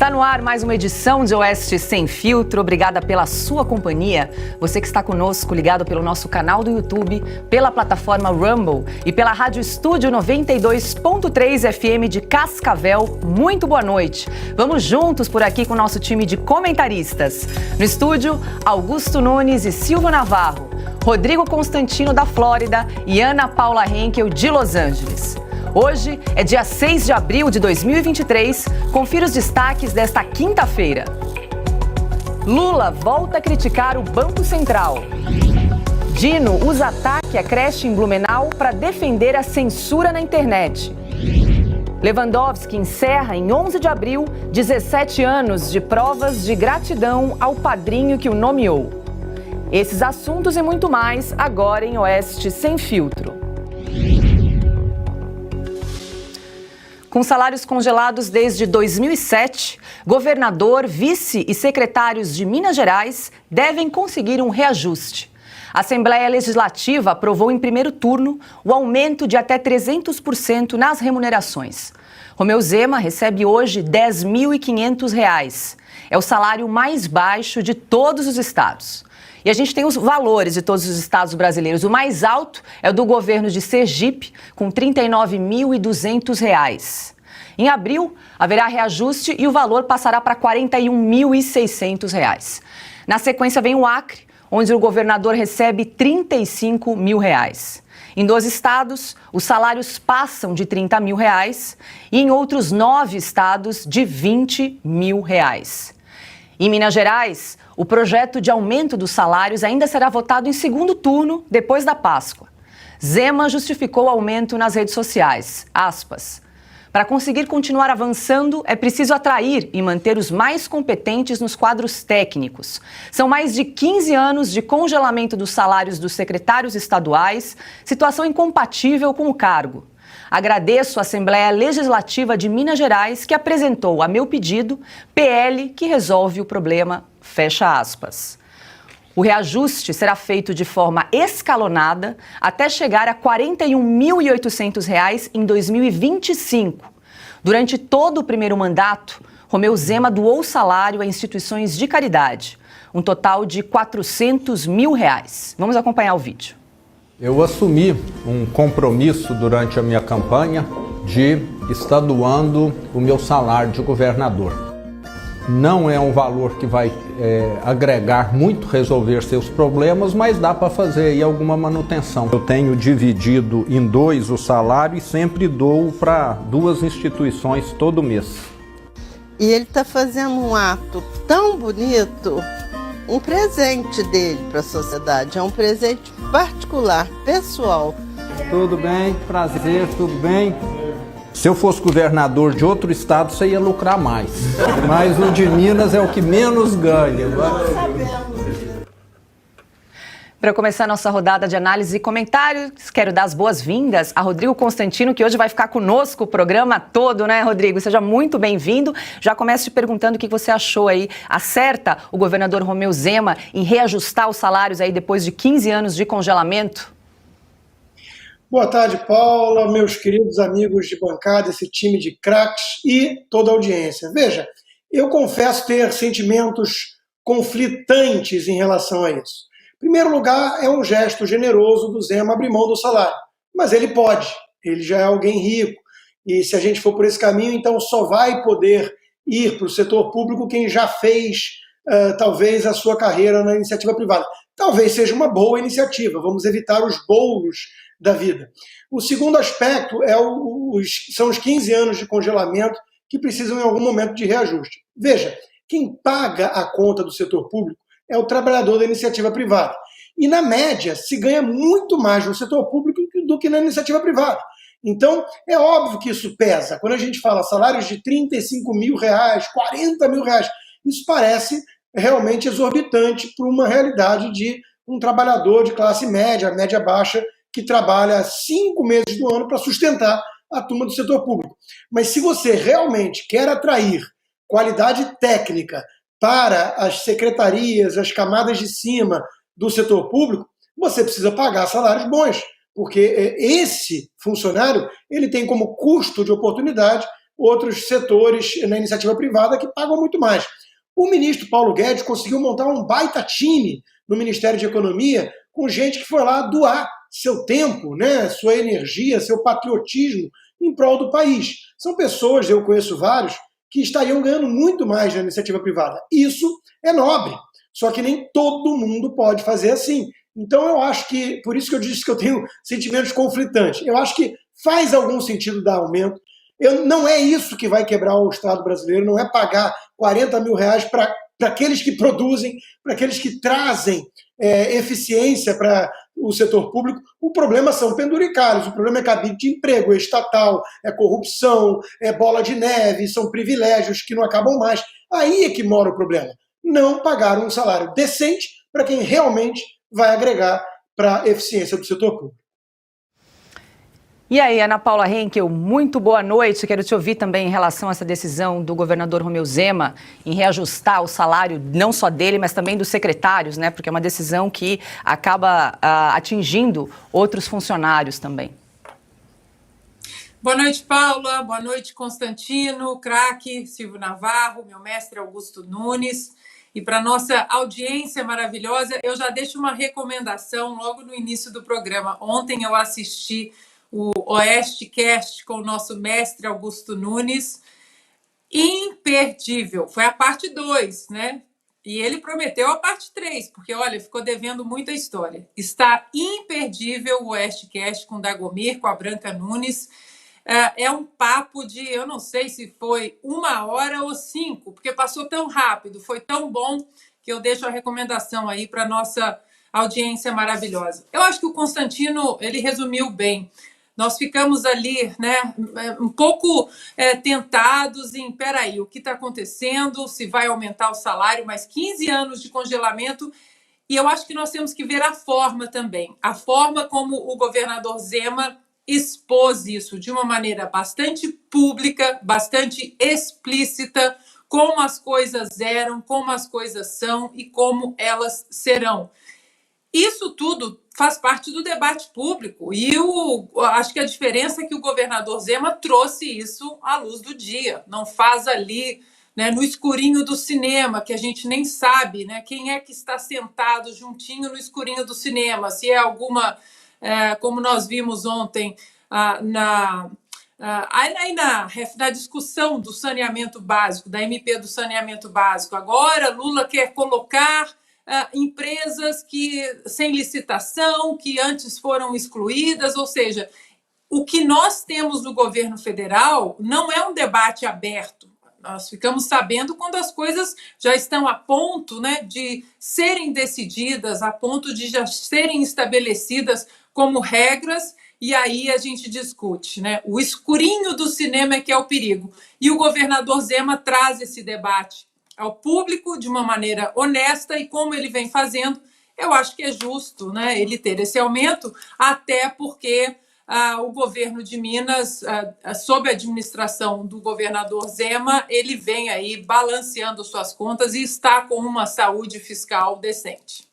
Está no ar mais uma edição de Oeste Sem Filtro. Obrigada pela sua companhia. Você que está conosco, ligado pelo nosso canal do YouTube, pela plataforma Rumble e pela Rádio Estúdio 92.3 FM de Cascavel. Muito boa noite. Vamos juntos por aqui com o nosso time de comentaristas. No estúdio, Augusto Nunes e Silvio Navarro, Rodrigo Constantino da Flórida e Ana Paula Henkel de Los Angeles. Hoje é dia 6 de abril de 2023. Confira os destaques desta quinta-feira. Lula volta a criticar o Banco Central. Dino usa ataque à creche em Blumenau para defender a censura na internet. Lewandowski encerra em 11 de abril 17 anos de provas de gratidão ao padrinho que o nomeou. Esses assuntos e muito mais agora em Oeste Sem Filtro. Com salários congelados desde 2007, governador, vice e secretários de Minas Gerais devem conseguir um reajuste. A Assembleia Legislativa aprovou em primeiro turno o aumento de até 300% nas remunerações. Romeu Zema recebe hoje R$ 10.500. É o salário mais baixo de todos os estados. E a gente tem os valores de todos os estados brasileiros. O mais alto é o do governo de Sergipe, com R$ 39.200. Em abril, haverá reajuste e o valor passará para R$ 41.600. Na sequência vem o Acre, onde o governador recebe R$ 35 mil. Em 12 estados, os salários passam de R$ 30 mil e em outros 9 estados de R$ 20 mil. Em Minas Gerais, o projeto de aumento dos salários ainda será votado em segundo turno, depois da Páscoa. Zema justificou o aumento nas redes sociais. Aspas. Para conseguir continuar avançando, é preciso atrair e manter os mais competentes nos quadros técnicos. São mais de 15 anos de congelamento dos salários dos secretários estaduais, situação incompatível com o cargo. Agradeço à Assembleia Legislativa de Minas Gerais que apresentou a meu pedido PL que resolve o problema, fecha aspas. O reajuste será feito de forma escalonada até chegar a R$ 41.800 em 2025. Durante todo o primeiro mandato, Romeu Zema doou salário a instituições de caridade, um total de R$ 400 mil. Vamos acompanhar o vídeo. Eu assumi um compromisso durante a minha campanha de estar doando o meu salário de governador. Não é um valor que vai agregar muito, resolver seus problemas, mas dá para fazer aí alguma manutenção. Eu tenho dividido em 2 o salário e sempre dou para 2 instituições todo mês. E ele está fazendo um ato tão bonito, um presente dele para a sociedade, é um presente particular, pessoal. Tudo bem, prazer, tudo bem? Se eu fosse governador de outro estado, você ia lucrar mais. Mas o de Minas é o que menos ganha. Para começar a nossa rodada de análise e comentários, quero dar as boas-vindas a Rodrigo Constantino, que hoje vai ficar conosco o programa todo, né, Rodrigo? Seja muito bem-vindo. Já começo te perguntando o que você achou aí. Acerta o governador Romeu Zema em reajustar os salários aí depois de 15 anos de congelamento? Boa tarde, Paula, meus queridos amigos de bancada, esse time de craques e toda a audiência. Veja, eu confesso ter sentimentos conflitantes em relação a isso. Em primeiro lugar, é um gesto generoso do Zema abrir mão do salário. Mas ele pode, ele já é alguém rico. E se a gente for por esse caminho, então só vai poder ir para o setor público quem já fez, talvez, a sua carreira na iniciativa privada. Talvez seja uma boa iniciativa, vamos evitar os bolos da vida. O segundo aspecto são os 15 anos de congelamento que precisam em algum momento de reajuste. Veja, quem paga a conta do setor público é o trabalhador da iniciativa privada. E, na média, se ganha muito mais no setor público do que na iniciativa privada. Então, é óbvio que isso pesa. Quando a gente fala salários de R$ 35 mil, R$ 40 mil, isso parece realmente exorbitante para uma realidade de um trabalhador de classe média, média baixa, que trabalha 5 meses do ano para sustentar a turma do setor público. Mas se você realmente quer atrair qualidade técnica para as secretarias, as camadas de cima do setor público, você precisa pagar salários bons, porque esse funcionário ele tem como custo de oportunidade outros setores na iniciativa privada que pagam muito mais. O ministro Paulo Guedes conseguiu montar um baita time no Ministério de Economia com gente que foi lá doar seu tempo, né, sua energia, seu patriotismo em prol do país. São pessoas, eu conheço vários, que estariam ganhando muito mais na iniciativa privada. Isso é nobre, só que nem todo mundo pode fazer assim. Então eu acho que, por isso que eu disse que eu tenho sentimentos conflitantes, eu acho que faz algum sentido dar aumento. Não é isso que vai quebrar o Estado brasileiro, não é pagar 40 mil reais para aqueles que produzem, para aqueles que trazem eficiência para o setor público. O problema são penduricalhos, o problema é cabide de emprego, é estatal, é corrupção, é bola de neve, são privilégios que não acabam mais. Aí é que mora o problema. Não pagar um salário decente para quem realmente vai agregar para a eficiência do setor público. E aí, Ana Paula Henkel, muito boa noite. Quero te ouvir também em relação a essa decisão do governador Romeu Zema em reajustar o salário, não só dele, mas também dos secretários, né? Porque é uma decisão que acaba atingindo outros funcionários também. Boa noite, Paula. Boa noite, Constantino, craque, Silvio Navarro, meu mestre Augusto Nunes. E para nossa audiência maravilhosa, eu já deixo uma recomendação logo no início do programa. Ontem eu assisti o Oestcast com o nosso mestre Augusto Nunes. Imperdível. Foi a parte 2, né? E ele prometeu a parte 3, porque, olha, ficou devendo muita história. Está imperdível o Oestcast com o Dagomir, com a Branca Nunes. É um papo de, eu não sei se foi 1 hora ou 5, porque passou tão rápido, foi tão bom, que eu deixo a recomendação aí para a nossa audiência maravilhosa. Eu acho que o Constantino, ele resumiu bem. Nós ficamos ali, né, um pouco tentados em, peraí, o que está acontecendo, se vai aumentar o salário, mais 15 anos de congelamento, e eu acho que nós temos que ver a forma também, a forma como o governador Zema expôs isso de uma maneira bastante pública, bastante explícita, como as coisas eram, como as coisas são e como elas serão. Isso tudo faz parte do debate público e acho que a diferença é que o governador Zema trouxe isso à luz do dia, não faz ali, né, no escurinho do cinema, que a gente nem sabe, né, quem é que está sentado juntinho no escurinho do cinema, se é alguma, como nós vimos ontem na discussão do saneamento básico, da MP do saneamento básico. Agora Lula quer colocar empresas sem licitação, que antes foram excluídas, ou seja, o que nós temos no governo federal não é um debate aberto. Nós ficamos sabendo quando as coisas já estão a ponto, né, de serem decididas, a ponto de já serem estabelecidas como regras, e aí a gente discute, né? O escurinho do cinema é que é o perigo. E o governador Zema traz esse debate ao público de uma maneira honesta, e como ele vem fazendo, eu acho que é justo, né, ele ter esse aumento, até porque o governo de Minas, sob a administração do governador Zema, ele vem aí balanceando suas contas e está com uma saúde fiscal decente.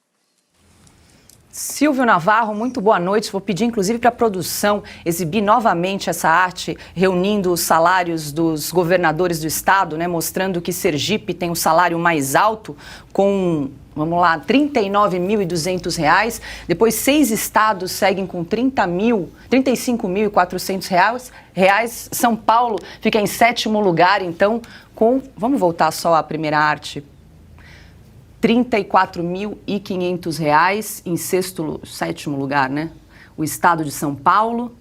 Silvio Navarro, muito boa noite. Vou pedir, inclusive, para a produção exibir novamente essa arte, reunindo os salários dos governadores do estado, né, mostrando que Sergipe tem o salário mais alto, com, vamos lá, R$ 39.200. Depois, 6 estados seguem com R$ 35.400. São Paulo fica em 7º lugar, então, com... Vamos voltar só à primeira arte. R$ 34.500 em 7º lugar, né? O estado de São Paulo.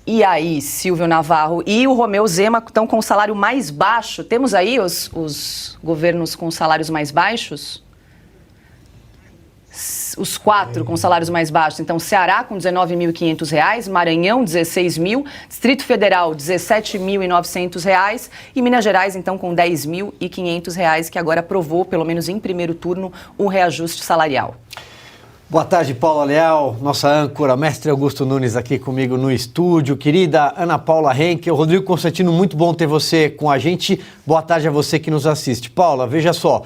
E aí, Silvio Navarro e o Romeu Zema estão com o salário mais baixo. Temos aí os governos com salários mais baixos? Os 4 com salários mais baixos. Então, Ceará com R$ 19.500, Maranhão, 16.000, Distrito Federal, R$ 17.900 e Minas Gerais, então, com R$ 10.500, que agora aprovou, pelo menos em primeiro turno, o reajuste salarial. Boa tarde, Paula Leal, nossa âncora, mestre Augusto Nunes aqui comigo no estúdio. Querida Ana Paula Henkel, Rodrigo Constantino, muito bom ter você com a gente. Boa tarde a você que nos assiste. Paula, veja só,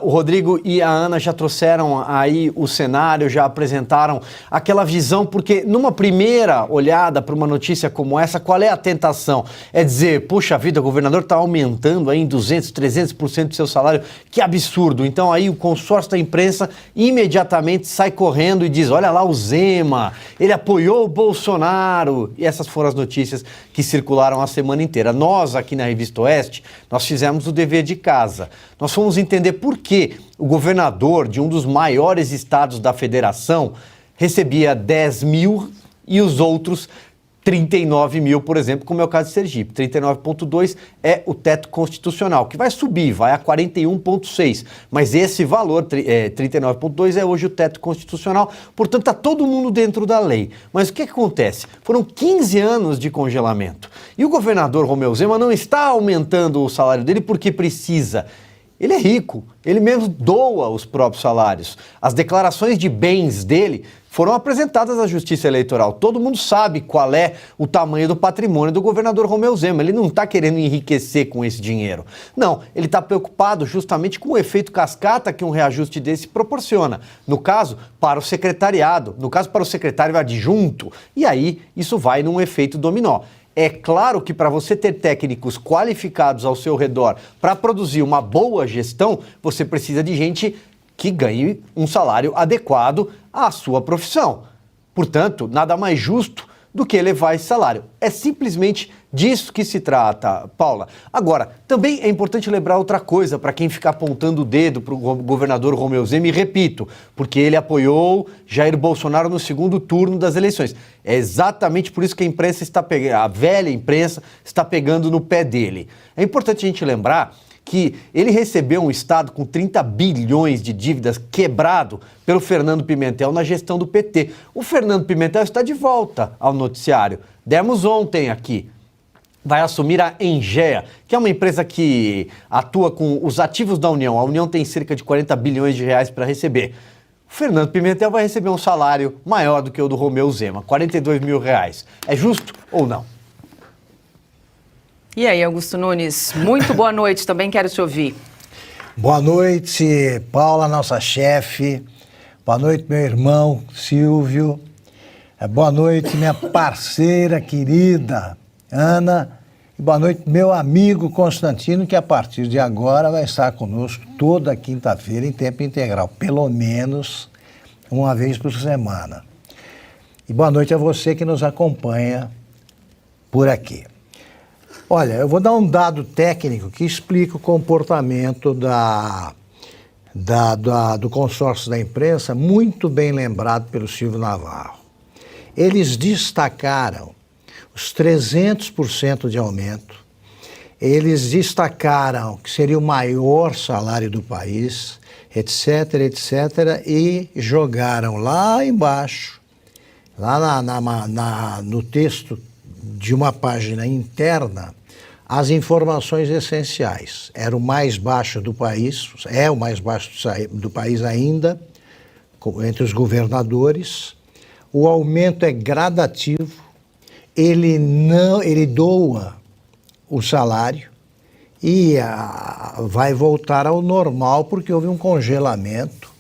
o Rodrigo e a Ana já trouxeram aí o cenário, já apresentaram aquela visão, porque numa primeira olhada para uma notícia como essa, qual é a tentação? É dizer, puxa vida, o governador está aumentando aí em 200%, 300% do seu salário, que absurdo. Então aí o consórcio da imprensa imediatamente sai correndo e diz, olha lá o Zema, ele apoiou o Bolsonaro. E essas foram as notícias que circularam a semana inteira. Nós, aqui na Revista Oeste, nós fizemos o dever de casa. Nós fomos entender por que o governador de um dos maiores estados da federação recebia 10 mil e os outros 39 mil, por exemplo, como é o caso de Sergipe. 39,2 é o teto constitucional, que vai subir, vai a 41,6. Mas esse valor, 39,2, é hoje o teto constitucional. Portanto, está todo mundo dentro da lei. Mas o que acontece? Foram 15 anos de congelamento. E o governador Romeu Zema não está aumentando o salário dele porque precisa. Ele é rico, ele mesmo doa os próprios salários. As declarações de bens dele foram apresentadas à Justiça Eleitoral. Todo mundo sabe qual é o tamanho do patrimônio do governador Romeu Zema. Ele não está querendo enriquecer com esse dinheiro. Não, ele está preocupado justamente com o efeito cascata que um reajuste desse proporciona. No caso, para o secretariado, no caso, para o secretário adjunto. E aí, isso vai num efeito dominó. É claro que para você ter técnicos qualificados ao seu redor para produzir uma boa gestão, você precisa de gente que ganhe um salário adequado à sua profissão. Portanto, nada mais justo do que elevar esse salário. É simplesmente disso que se trata, Paula. Agora, também é importante lembrar outra coisa para quem ficar apontando o dedo para o governador Romeu Zema, e repito, porque ele apoiou Jair Bolsonaro no segundo turno das eleições. É exatamente por isso que a imprensa está pegando, a velha imprensa está pegando no pé dele. É importante a gente lembrar que ele recebeu um estado com 30 bilhões de dívidas quebrado pelo Fernando Pimentel na gestão do PT. O Fernando Pimentel está de volta ao noticiário. Demos ontem aqui. Vai assumir a Engea, que é uma empresa que atua com os ativos da União. A União tem cerca de 40 bilhões de reais para receber. O Fernando Pimentel vai receber um salário maior do que o do Romeu Zema, 42 mil reais. É justo ou não? E aí, Augusto Nunes, muito boa noite, também quero te ouvir. Boa noite, Paula, nossa chefe. Boa noite, meu irmão Silvio. Boa noite, minha parceira querida Ana. E boa noite, meu amigo Constantino, que a partir de agora vai estar conosco toda quinta-feira em tempo integral, pelo menos uma vez por semana. E boa noite a você que nos acompanha por aqui. Olha, eu vou dar um dado técnico que explica o comportamento do consórcio da imprensa, muito bem lembrado pelo Silvio Navarro. Eles destacaram os 300% de aumento, eles destacaram que seria o maior salário do país, etc., etc., e jogaram lá embaixo, lá no texto de uma página interna, as informações essenciais. Era o mais baixo do país, é o mais baixo do país ainda, entre os governadores. O aumento é gradativo, ele doa o salário e vai voltar ao normal porque houve um congelamento,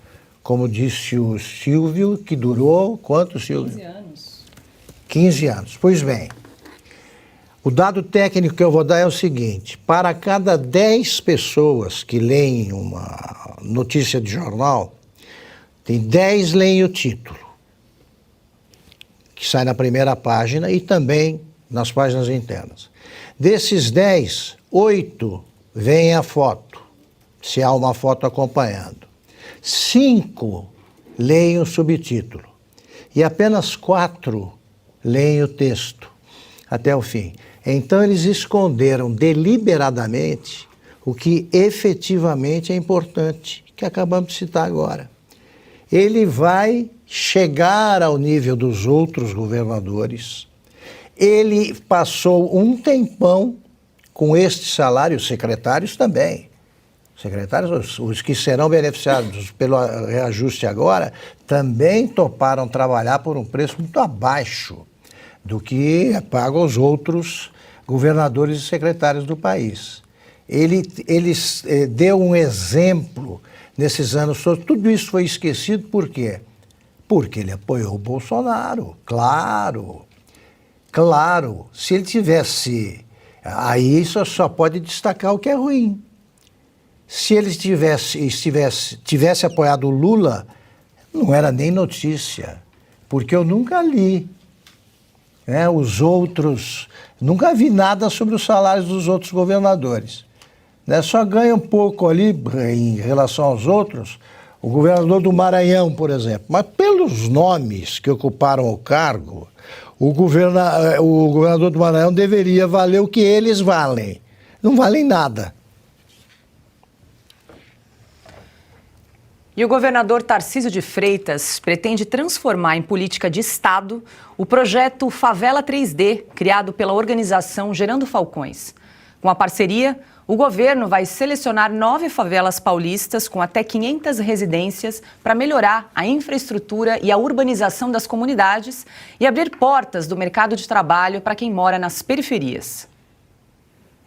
como disse o Silvio, que durou quanto, Silvio? 15 anos. 15 anos. Pois bem, o dado técnico que eu vou dar é o seguinte: para cada 10 pessoas que leem uma notícia de jornal, tem 10 leem o título, que sai na primeira página e também nas páginas internas. Desses 10, 8 veem a foto, se há uma foto acompanhando. 5 leem o subtítulo e apenas 4 leem o texto até o fim. Então eles esconderam deliberadamente o que efetivamente é importante, que acabamos de citar agora. Ele vai chegar ao nível dos outros governadores. Ele passou um tempão com este salário, os secretários também. secretários, os que serão beneficiados pelo reajuste agora, também toparam trabalhar por um preço muito abaixo do que é pago aos outros governadores e secretários do país. Ele deu um exemplo nesses anos todos. Tudo isso foi esquecido por quê? Porque ele apoiou o Bolsonaro, claro. Claro, se ele tivesse... Aí só pode destacar o que é ruim. Se ele tivesse apoiado o Lula, não era nem notícia, porque eu nunca li, né, os outros... Nunca vi nada sobre os salários dos outros governadores. Né? Só ganha um pouco ali, em relação aos outros, o governador do Maranhão, por exemplo. Mas pelos nomes que ocuparam o cargo, o governador do Maranhão deveria valer o que eles valem. Não valem nada. E o governador Tarcísio de Freitas pretende transformar em política de Estado o projeto Favela 3D, criado pela organização Gerando Falcões. Com a parceria, o governo vai selecionar 9 favelas paulistas com até 500 residências para melhorar a infraestrutura e a urbanização das comunidades e abrir portas do mercado de trabalho para quem mora nas periferias.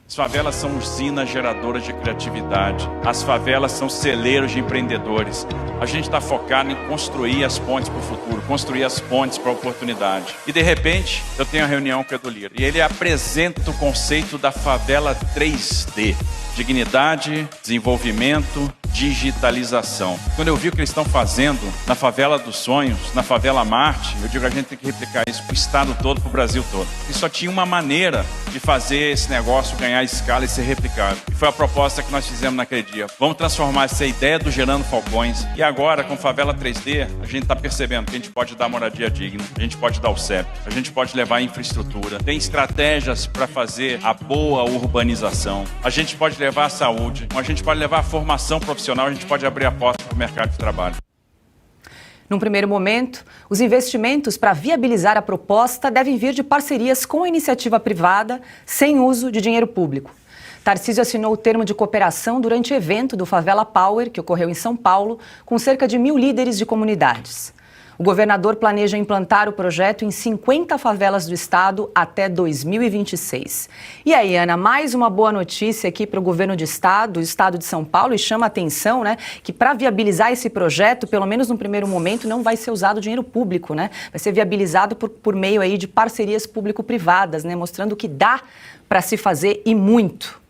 As favelas são usinas geradoras de criatividade. As favelas são celeiros de empreendedores. A gente está focado em construir as pontes para o futuro, construir as pontes para a oportunidade. E de repente, eu tenho uma reunião com o Edu Lira e ele apresenta o conceito da favela 3D. Dignidade, desenvolvimento, digitalização. Quando eu vi o que eles estão fazendo na favela dos sonhos, na favela Marte, eu digo, a gente tem que replicar isso para o estado todo, para o Brasil todo. E só tinha uma maneira de fazer esse negócio ganhar escala e ser replicado. E foi a proposta que nós fizemos naquele dia. Vamos transformar essa ideia do Gerando Falcões. E agora, com Favela 3D, a gente está percebendo que a gente pode dar moradia digna, a gente pode dar o CEP, a gente pode levar a infraestrutura, tem estratégias para fazer a boa urbanização, a gente pode levar a saúde, a gente pode levar a formação profissional, a gente pode abrir a porta para o mercado de trabalho. Num primeiro momento, os investimentos para viabilizar a proposta devem vir de parcerias com a iniciativa privada, sem uso de dinheiro público. Tarcísio assinou o termo de cooperação durante o evento do Favela Power, que ocorreu em São Paulo, com cerca de 1.000 líderes de comunidades. O governador planeja implantar o projeto em 50 favelas do estado até 2026. E aí, Ana, mais uma boa notícia aqui para o governo do estado, o estado de São Paulo, e chama a atenção, né, que para viabilizar esse projeto, pelo menos no primeiro momento, não vai ser usado dinheiro público, né? Vai ser viabilizado por meio aí de parcerias público-privadas, né, mostrando que dá para se fazer e muito.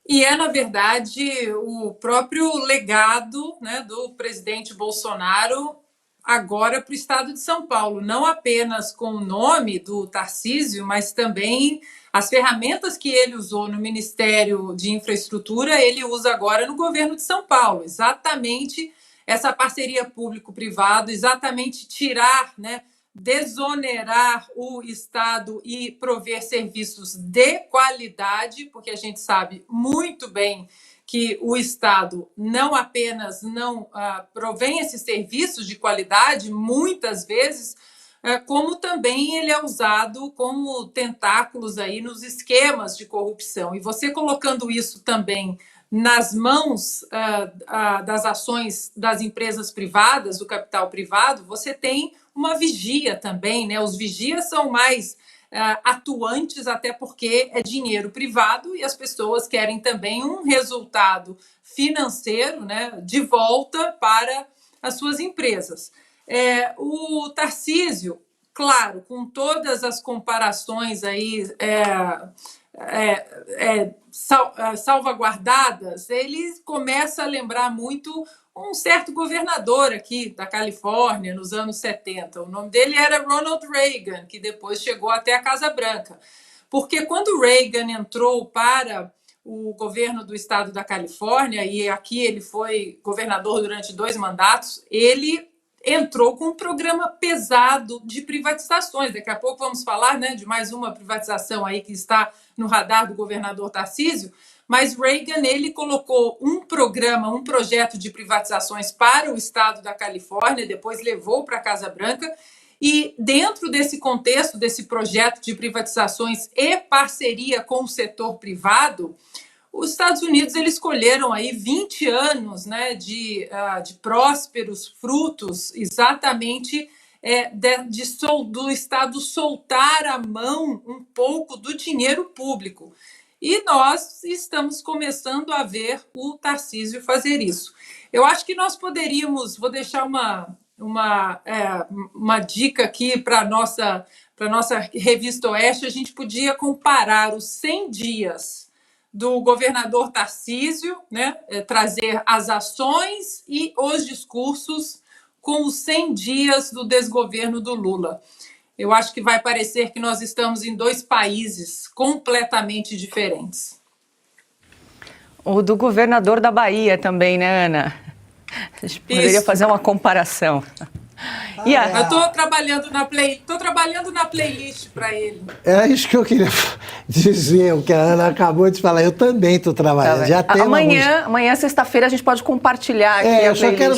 E é, na verdade, o próprio legado, né, do presidente Bolsonaro agora para o estado de São Paulo, não apenas com o nome do Tarcísio, mas também as ferramentas que ele usou no Ministério de Infraestrutura, ele usa agora no governo de São Paulo. Exatamente essa parceria público-privado, exatamente tirar, né, desonerar o Estado e prover serviços de qualidade, porque a gente sabe muito bem que o Estado não apenas não provém esses serviços de qualidade, muitas vezes, como também ele é usado como tentáculos aí nos esquemas de corrupção. E você colocando isso também nas mãos das ações das empresas privadas, do capital privado, você tem uma vigia também, né? Os vigias são mais atuantes, até porque é dinheiro privado e as pessoas querem também um resultado financeiro, né, de volta para as suas empresas. O Tarcísio, claro, com todas as comparações aí salvaguardadas, ele começa a lembrar muito um certo governador aqui da Califórnia, nos anos 70. O nome dele era Ronald Reagan, que depois chegou até a Casa Branca. Porque quando Reagan entrou para o governo do estado da Califórnia, e aqui ele foi governador durante 2 mandatos, ele entrou com um programa pesado de privatizações. Daqui a pouco vamos falar, né, de mais uma privatização aí que está no radar do governador Tarcísio. Mas Reagan, ele colocou um projeto de privatizações para o estado da Califórnia, depois levou para a Casa Branca, e dentro desse contexto, desse projeto de privatizações e parceria com o setor privado, Os Estados Unidos eles escolheram aí 20 anos, né, de prósperos frutos, exatamente do Estado soltar a mão um pouco do dinheiro público. E nós estamos começando a ver o Tarcísio fazer isso. Eu acho que nós poderíamos, vou deixar uma dica aqui para a nossa revista Oeste, a gente podia comparar os 100 dias do governador Tarcísio, né, trazer as ações e os discursos com os 100 dias do desgoverno do Lula. Eu acho que vai parecer que nós estamos em dois países completamente diferentes. O do governador da Bahia também, né, Ana? A gente poderia fazer uma comparação. Eu estou trabalhando na playlist para ele. É isso que eu queria dizer, o que a Ana acabou de falar. Eu também estou trabalhando. Já tem amanhã, sexta-feira, a gente pode compartilhar aqui a playlist. Eu só quero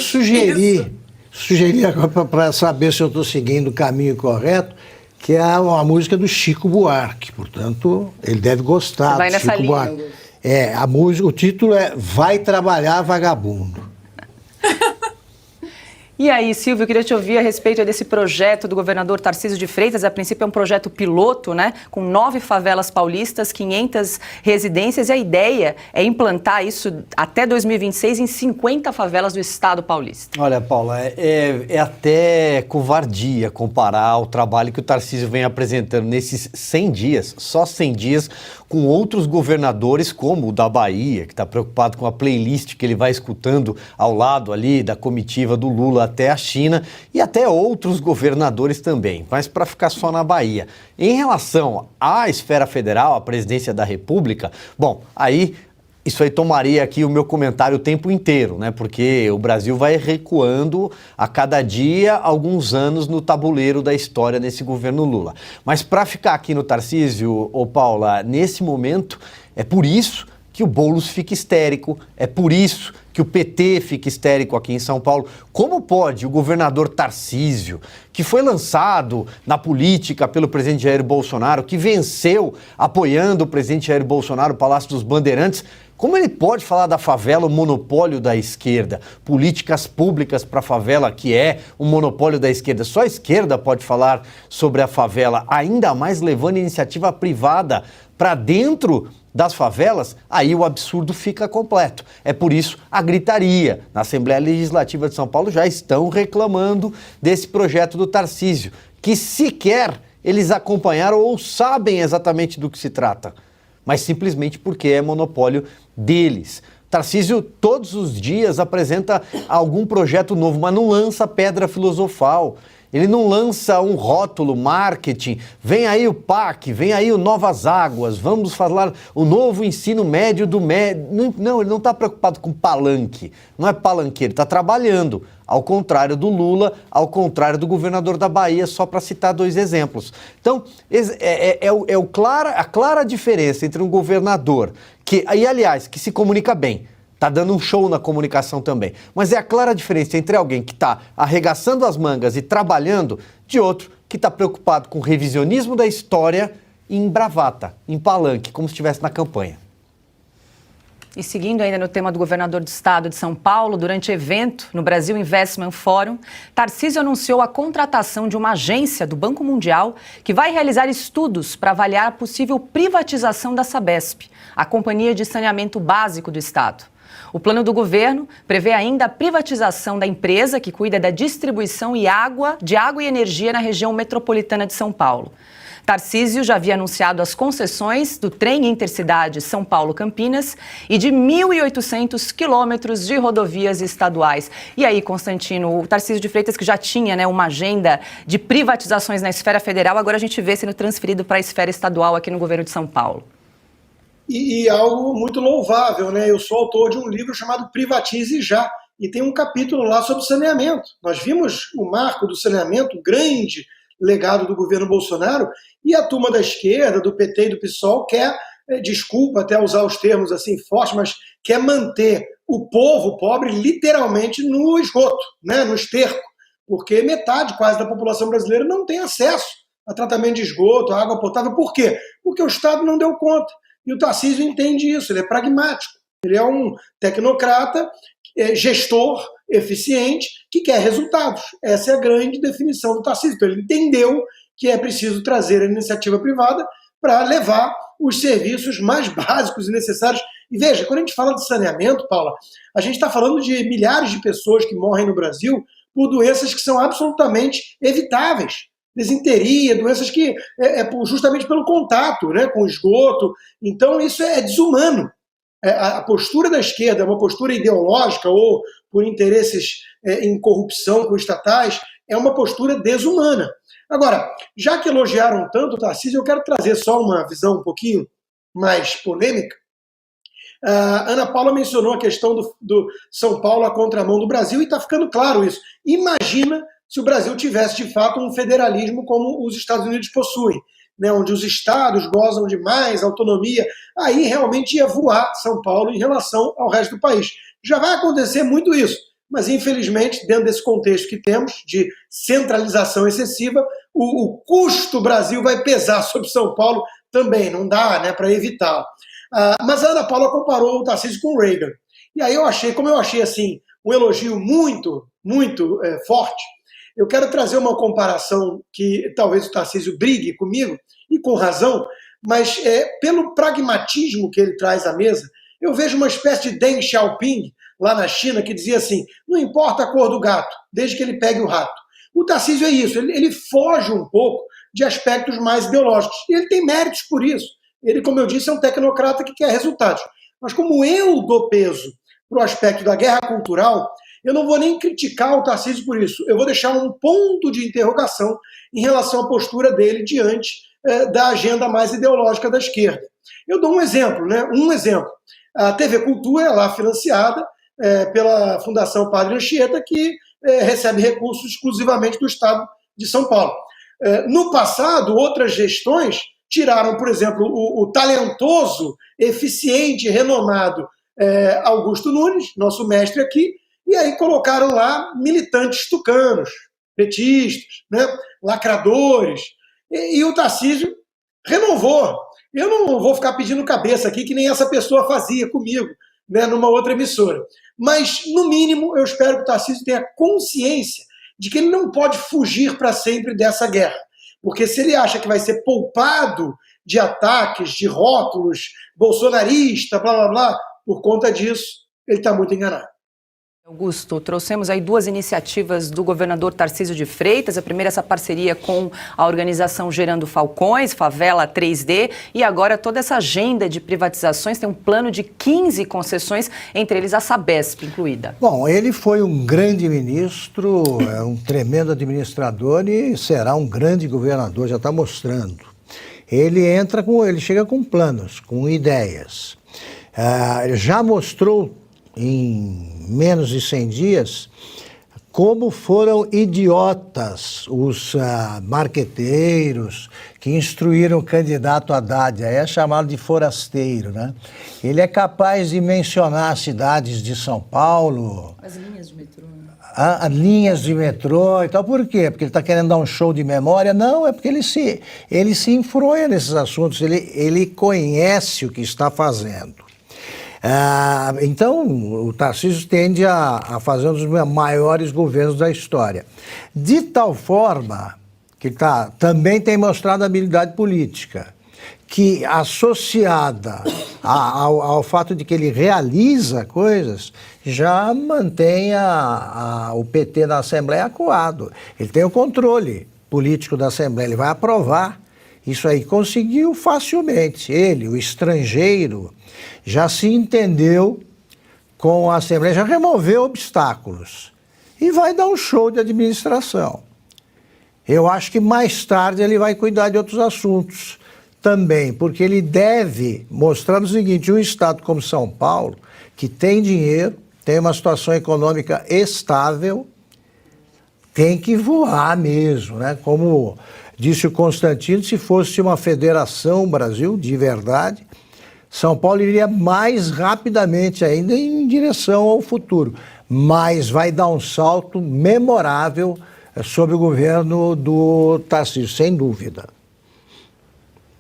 sugerir agora para saber se eu estou seguindo o caminho correto, que é uma música do Chico Buarque. Portanto, ele deve gostar do Chico Buarque. A música, o título é Vai Trabalhar Vagabundo. E aí, Silvio, eu queria te ouvir a respeito desse projeto do governador Tarcísio de Freitas. A princípio é um projeto piloto, né, com 9 favelas paulistas, 500 residências, e a ideia é implantar isso até 2026 em 50 favelas do estado paulista. Olha, Paula, é até covardia comparar o trabalho que o Tarcísio vem apresentando nesses 100 dias, só 100 dias, com outros governadores como o da Bahia, que está preocupado com a playlist que ele vai escutando ao lado ali da comitiva do Lula até a China, e até outros governadores também, mas para ficar só na Bahia. Em relação à esfera federal, à presidência da República, bom, isso aí tomaria aqui o meu comentário o tempo inteiro, né? Porque o Brasil vai recuando a cada dia alguns anos no tabuleiro da história nesse governo Lula. Mas para ficar aqui no Tarcísio, Paula, nesse momento, é por isso que o Boulos fica histérico, é por isso que o PT fica histérico aqui em São Paulo. Como pode o governador Tarcísio, que foi lançado na política pelo presidente Jair Bolsonaro, que venceu apoiando o presidente Jair Bolsonaro, o Palácio dos Bandeirantes, como ele pode falar da favela, o monopólio da esquerda, políticas públicas para a favela, que é um monopólio da esquerda? Só a esquerda pode falar sobre a favela, ainda mais levando iniciativa privada para dentro das favelas, aí o absurdo fica completo. É por isso a gritaria. Na Assembleia Legislativa de São Paulo já estão reclamando desse projeto do Tarcísio, que sequer eles acompanharam ou sabem exatamente do que se trata, mas simplesmente porque é monopólio deles. Tarcísio todos os dias apresenta algum projeto novo, mas não lança pedra filosofal. Ele não lança um rótulo, marketing, vem aí o PAC, vem aí o Novas Águas, vamos falar o novo ensino médio do médio. Não, ele não está preocupado com palanque, não é palanqueiro, ele está trabalhando. Ao contrário do Lula, ao contrário do governador da Bahia, só para citar 2 exemplos. Então, a clara diferença entre um governador que se comunica bem, está dando um show na comunicação também. Mas é a clara diferença entre alguém que está arregaçando as mangas e trabalhando, de outro que está preocupado com o revisionismo da história e em bravata, em palanque, como se estivesse na campanha. E seguindo ainda no tema do governador do estado de São Paulo, durante evento no Brasil Investment Forum, Tarcísio anunciou a contratação de uma agência do Banco Mundial que vai realizar estudos para avaliar a possível privatização da Sabesp, a companhia de saneamento básico do estado. O plano do governo prevê ainda a privatização da empresa que cuida da distribuição de água e energia na região metropolitana de São Paulo. Tarcísio já havia anunciado as concessões do trem intercidade São Paulo-Campinas e de 1.800 quilômetros de rodovias estaduais. E aí, Constantino, o Tarcísio de Freitas, que já tinha, né, uma agenda de privatizações na esfera federal, agora a gente vê sendo transferido para a esfera estadual aqui no governo de São Paulo. E algo muito louvável, né? Eu sou autor de um livro chamado Privatize Já, e tem um capítulo lá sobre saneamento. Nós vimos o marco do saneamento, o grande legado do governo Bolsonaro, e a turma da esquerda, do PT e do PSOL, quer, desculpa até usar os termos assim fortes, mas quer manter o povo pobre literalmente no esgoto, né? No esterco, porque metade quase da população brasileira não tem acesso a tratamento de esgoto, a água potável. Por quê? Porque o Estado não deu conta. E o Tarcísio entende isso, ele é pragmático. Ele é um tecnocrata, gestor, eficiente, que quer resultados. Essa é a grande definição do Tarcísio. Então, ele entendeu que é preciso trazer a iniciativa privada para levar os serviços mais básicos e necessários. E veja, quando a gente fala de saneamento, Paula, a gente está falando de milhares de pessoas que morrem no Brasil por doenças que são absolutamente evitáveis. Desinteria, doenças que justamente pelo contato, né, com o esgoto. Então, isso é desumano. A postura da esquerda é uma postura ideológica ou por interesses em corrupção com estatais, é uma postura desumana. Agora, já que elogiaram tanto o Tarcísio, eu quero trazer só uma visão um pouquinho mais polêmica. A Ana Paula mencionou a questão do São Paulo à contramão do Brasil e está ficando claro isso. Imagina se o Brasil tivesse, de fato, um federalismo como os Estados Unidos possuem, né, onde os estados gozam de mais autonomia, aí realmente ia voar São Paulo em relação ao resto do país. Já vai acontecer muito isso, mas infelizmente, dentro desse contexto que temos de centralização excessiva, o custo Brasil vai pesar sobre São Paulo também, não dá, né, para evitá-lo. Mas a Ana Paula comparou o Tarcísio com o Reagan. E aí eu achei assim, um elogio muito, muito forte. Eu quero trazer uma comparação que talvez o Tarcísio brigue comigo, e com razão, mas pelo pragmatismo que ele traz à mesa, eu vejo uma espécie de Deng Xiaoping, lá na China, que dizia assim, não importa a cor do gato, desde que ele pegue o rato. O Tarcísio é isso, ele foge um pouco de aspectos mais ideológicos, e ele tem méritos por isso. Ele, como eu disse, é um tecnocrata que quer resultados. Mas como eu dou peso para o aspecto da guerra cultural, eu não vou nem criticar o Tarcísio por isso. Eu vou deixar um ponto de interrogação em relação à postura dele diante da agenda mais ideológica da esquerda. Eu dou um exemplo, né? A TV Cultura é lá financiada pela Fundação Padre Anchieta, que recebe recursos exclusivamente do Estado de São Paulo. No passado, outras gestões tiraram, por exemplo, o talentoso, eficiente, renomado Augusto Nunes, nosso mestre aqui, e aí colocaram lá militantes tucanos, petistas, né, lacradores, e o Tarcísio renovou. Eu não vou ficar pedindo cabeça aqui, que nem essa pessoa fazia comigo, né, numa outra emissora. Mas, no mínimo, eu espero que o Tarcísio tenha consciência de que ele não pode fugir para sempre dessa guerra. Porque se ele acha que vai ser poupado de ataques, de rótulos, bolsonarista, blá, blá, blá, por conta disso, ele está muito enganado. Augusto, trouxemos aí duas iniciativas do governador Tarcísio de Freitas. A primeira, essa parceria com a organização Gerando Falcões, Favela 3D, e agora toda essa agenda de privatizações, tem um plano de 15 concessões, entre eles a Sabesp incluída. Bom, ele foi um grande ministro, um tremendo administrador e será um grande governador, já está mostrando. Ele chega com planos, com ideias. Ele já mostrou em menos de 100 dias, como foram idiotas os marqueteiros que instruíram o candidato Haddad, aí é chamado de forasteiro, né? Ele é capaz de mencionar cidades de São Paulo... As linhas de metrô, né? Linhas de metrô e tal. Por quê? Porque ele está querendo dar um show de memória? Não, é porque ele se enfronha nesses assuntos, ele conhece o que está fazendo. Então, o Tarcísio tende a fazer um dos maiores governos da história. De tal forma que também tem mostrado habilidade política, que associada ao fato de que ele realiza coisas, já mantém o PT na Assembleia acuado. Ele tem o controle político da Assembleia, ele vai aprovar. Isso aí conseguiu facilmente. Ele, o estrangeiro, já se entendeu com a Assembleia, já removeu obstáculos e vai dar um show de administração. Eu acho que mais tarde ele vai cuidar de outros assuntos também, porque ele deve mostrar o seguinte, um estado como São Paulo, que tem dinheiro, tem uma situação econômica estável, tem que voar mesmo, né? Como disse o Constantino, se fosse uma federação Brasil de verdade, São Paulo iria mais rapidamente ainda em direção ao futuro, mas vai dar um salto memorável sob o governo do Tarcísio, sem dúvida.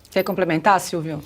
Quer complementar, Silvio?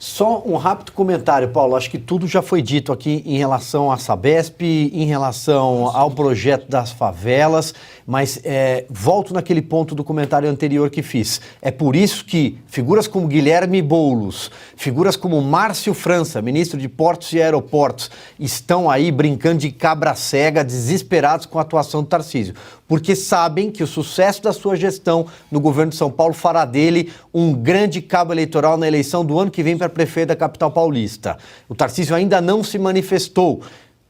Só um rápido comentário, Paulo. Acho que tudo já foi dito aqui em relação à Sabesp, em relação ao projeto das favelas, mas volto naquele ponto do comentário anterior que fiz. É por isso que figuras como Guilherme Boulos, figuras como Márcio França, ministro de Portos e Aeroportos, estão aí brincando de cabra cega, desesperados com a atuação do Tarcísio, porque sabem que o sucesso da sua gestão no governo de São Paulo fará dele um grande cabo eleitoral na eleição do ano que vem para prefeito da capital paulista. O Tarcísio ainda não se manifestou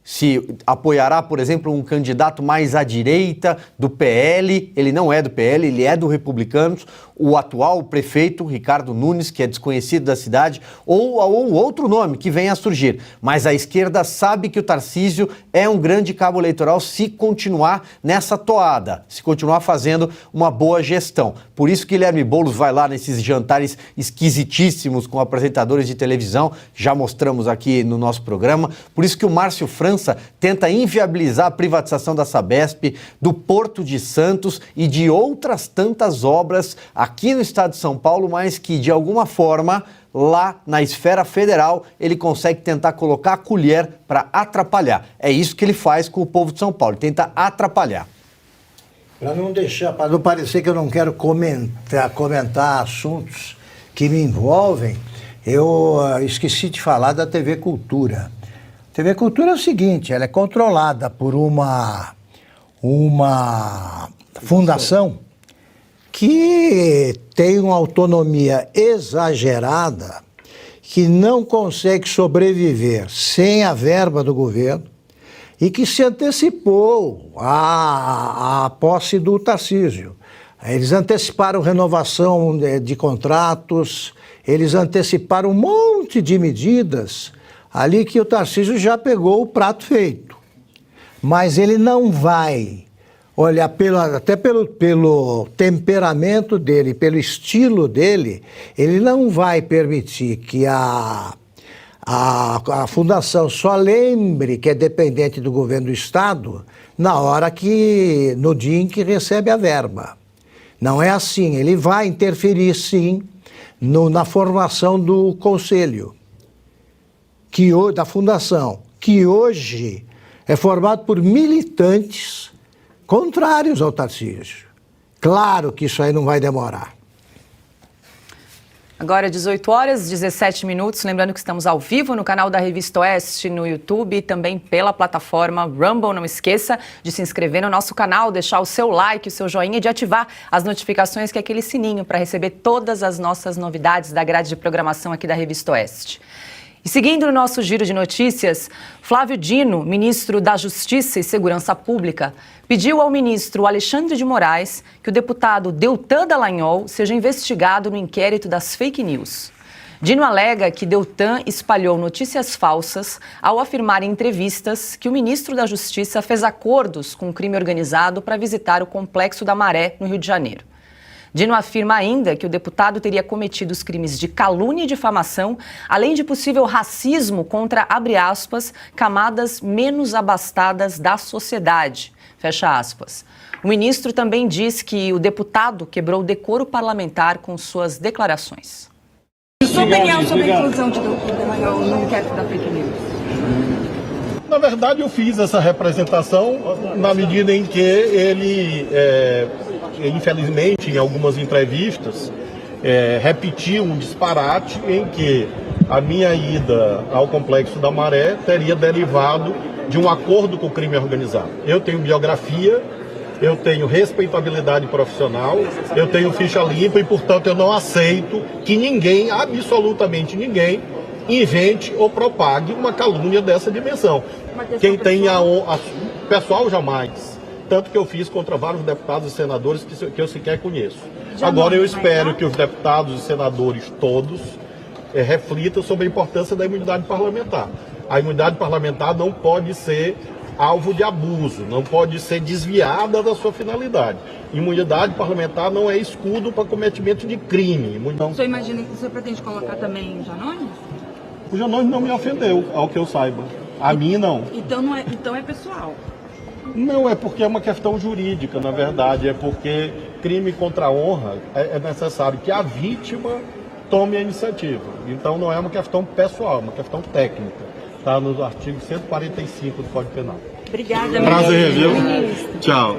se apoiará, por exemplo, um candidato mais à direita do PL. Ele não é do PL, ele é do Republicanos. O atual prefeito, Ricardo Nunes, que é desconhecido da cidade, ou outro nome que venha a surgir. Mas a esquerda sabe que o Tarcísio é um grande cabo eleitoral se continuar nessa toada, se continuar fazendo uma boa gestão. Por isso que Guilherme Boulos vai lá nesses jantares esquisitíssimos com apresentadores de televisão, já mostramos aqui no nosso programa. Por isso que o Márcio França tenta inviabilizar a privatização da Sabesp, do Porto de Santos e de outras tantas obras aqui no estado de São Paulo, mas que de alguma forma lá na esfera federal ele consegue tentar colocar a colher para atrapalhar. É isso que ele faz com o povo de São Paulo, ele tenta atrapalhar. Para não parecer que eu não quero comentar assuntos que me envolvem, eu esqueci de falar da TV Cultura. A TV Cultura é o seguinte, ela é controlada por uma fundação que tem uma autonomia exagerada, que não consegue sobreviver sem a verba do governo e que se antecipou à posse do Tarcísio. Eles anteciparam renovação de contratos, eles anteciparam um monte de medidas ali que o Tarcísio já pegou o prato feito. Mas ele não vai olhar, até pelo temperamento dele, pelo estilo dele, ele não vai permitir que a fundação só lembre que é dependente do governo do Estado no dia em que recebe a verba. Não é assim, ele vai interferir sim na formação do conselho, da fundação, que hoje é formado por militantes contrários ao Tarcísio. Claro que isso aí não vai demorar. Agora, 18h17. Lembrando que estamos ao vivo no canal da Revista Oeste, no YouTube e também pela plataforma Rumble. Não esqueça de se inscrever no nosso canal, deixar o seu like, o seu joinha e de ativar as notificações, que é aquele sininho para receber todas as nossas novidades da grade de programação aqui da Revista Oeste. E seguindo o nosso giro de notícias, Flávio Dino, ministro da Justiça e Segurança Pública, pediu ao ministro Alexandre de Moraes que o deputado Deltan Dallagnol seja investigado no inquérito das fake news. Dino alega que Deltan espalhou notícias falsas ao afirmar em entrevistas que o ministro da Justiça fez acordos com o crime organizado para visitar o Complexo da Maré, no Rio de Janeiro. Dino afirma ainda que o deputado teria cometido os crimes de calúnia e difamação, além de possível racismo contra, abre aspas, camadas menos abastadas da sociedade, fecha aspas. O ministro também diz que o deputado quebrou o decoro parlamentar com suas declarações. E sua opinião sobre a inclusão de Dallagnol no inquérito da fake news? Na verdade, eu fiz essa representação na medida em que ele, infelizmente, em algumas entrevistas, repetiu um disparate em que a minha ida ao Complexo da Maré teria derivado de um acordo com o crime organizado. Eu tenho biografia, eu tenho respeitabilidade profissional, eu tenho ficha limpa e, portanto, eu não aceito que ninguém, absolutamente ninguém, invente ou propague uma calúnia dessa dimensão. Quem tem o pessoal jamais. Tanto que eu fiz contra vários deputados e senadores que eu sequer conheço. Agora eu espero que os deputados e senadores todos reflitam sobre a importância da imunidade parlamentar. A imunidade parlamentar não pode ser alvo de abuso, não pode ser desviada da sua finalidade. Imunidade parlamentar não é escudo para cometimento de crime. O senhor imagina que você pretende colocar também o Janones? O Janones não me ofendeu, ao que eu saiba. A mim, não. Então é pessoal? Não, é porque é uma questão jurídica, na verdade. É porque crime contra a honra é necessário que a vítima tome a iniciativa. Então não é uma questão pessoal, é uma questão técnica. Está no artigo 145 do Código Penal. Obrigada, Prazer, viu? Tchau.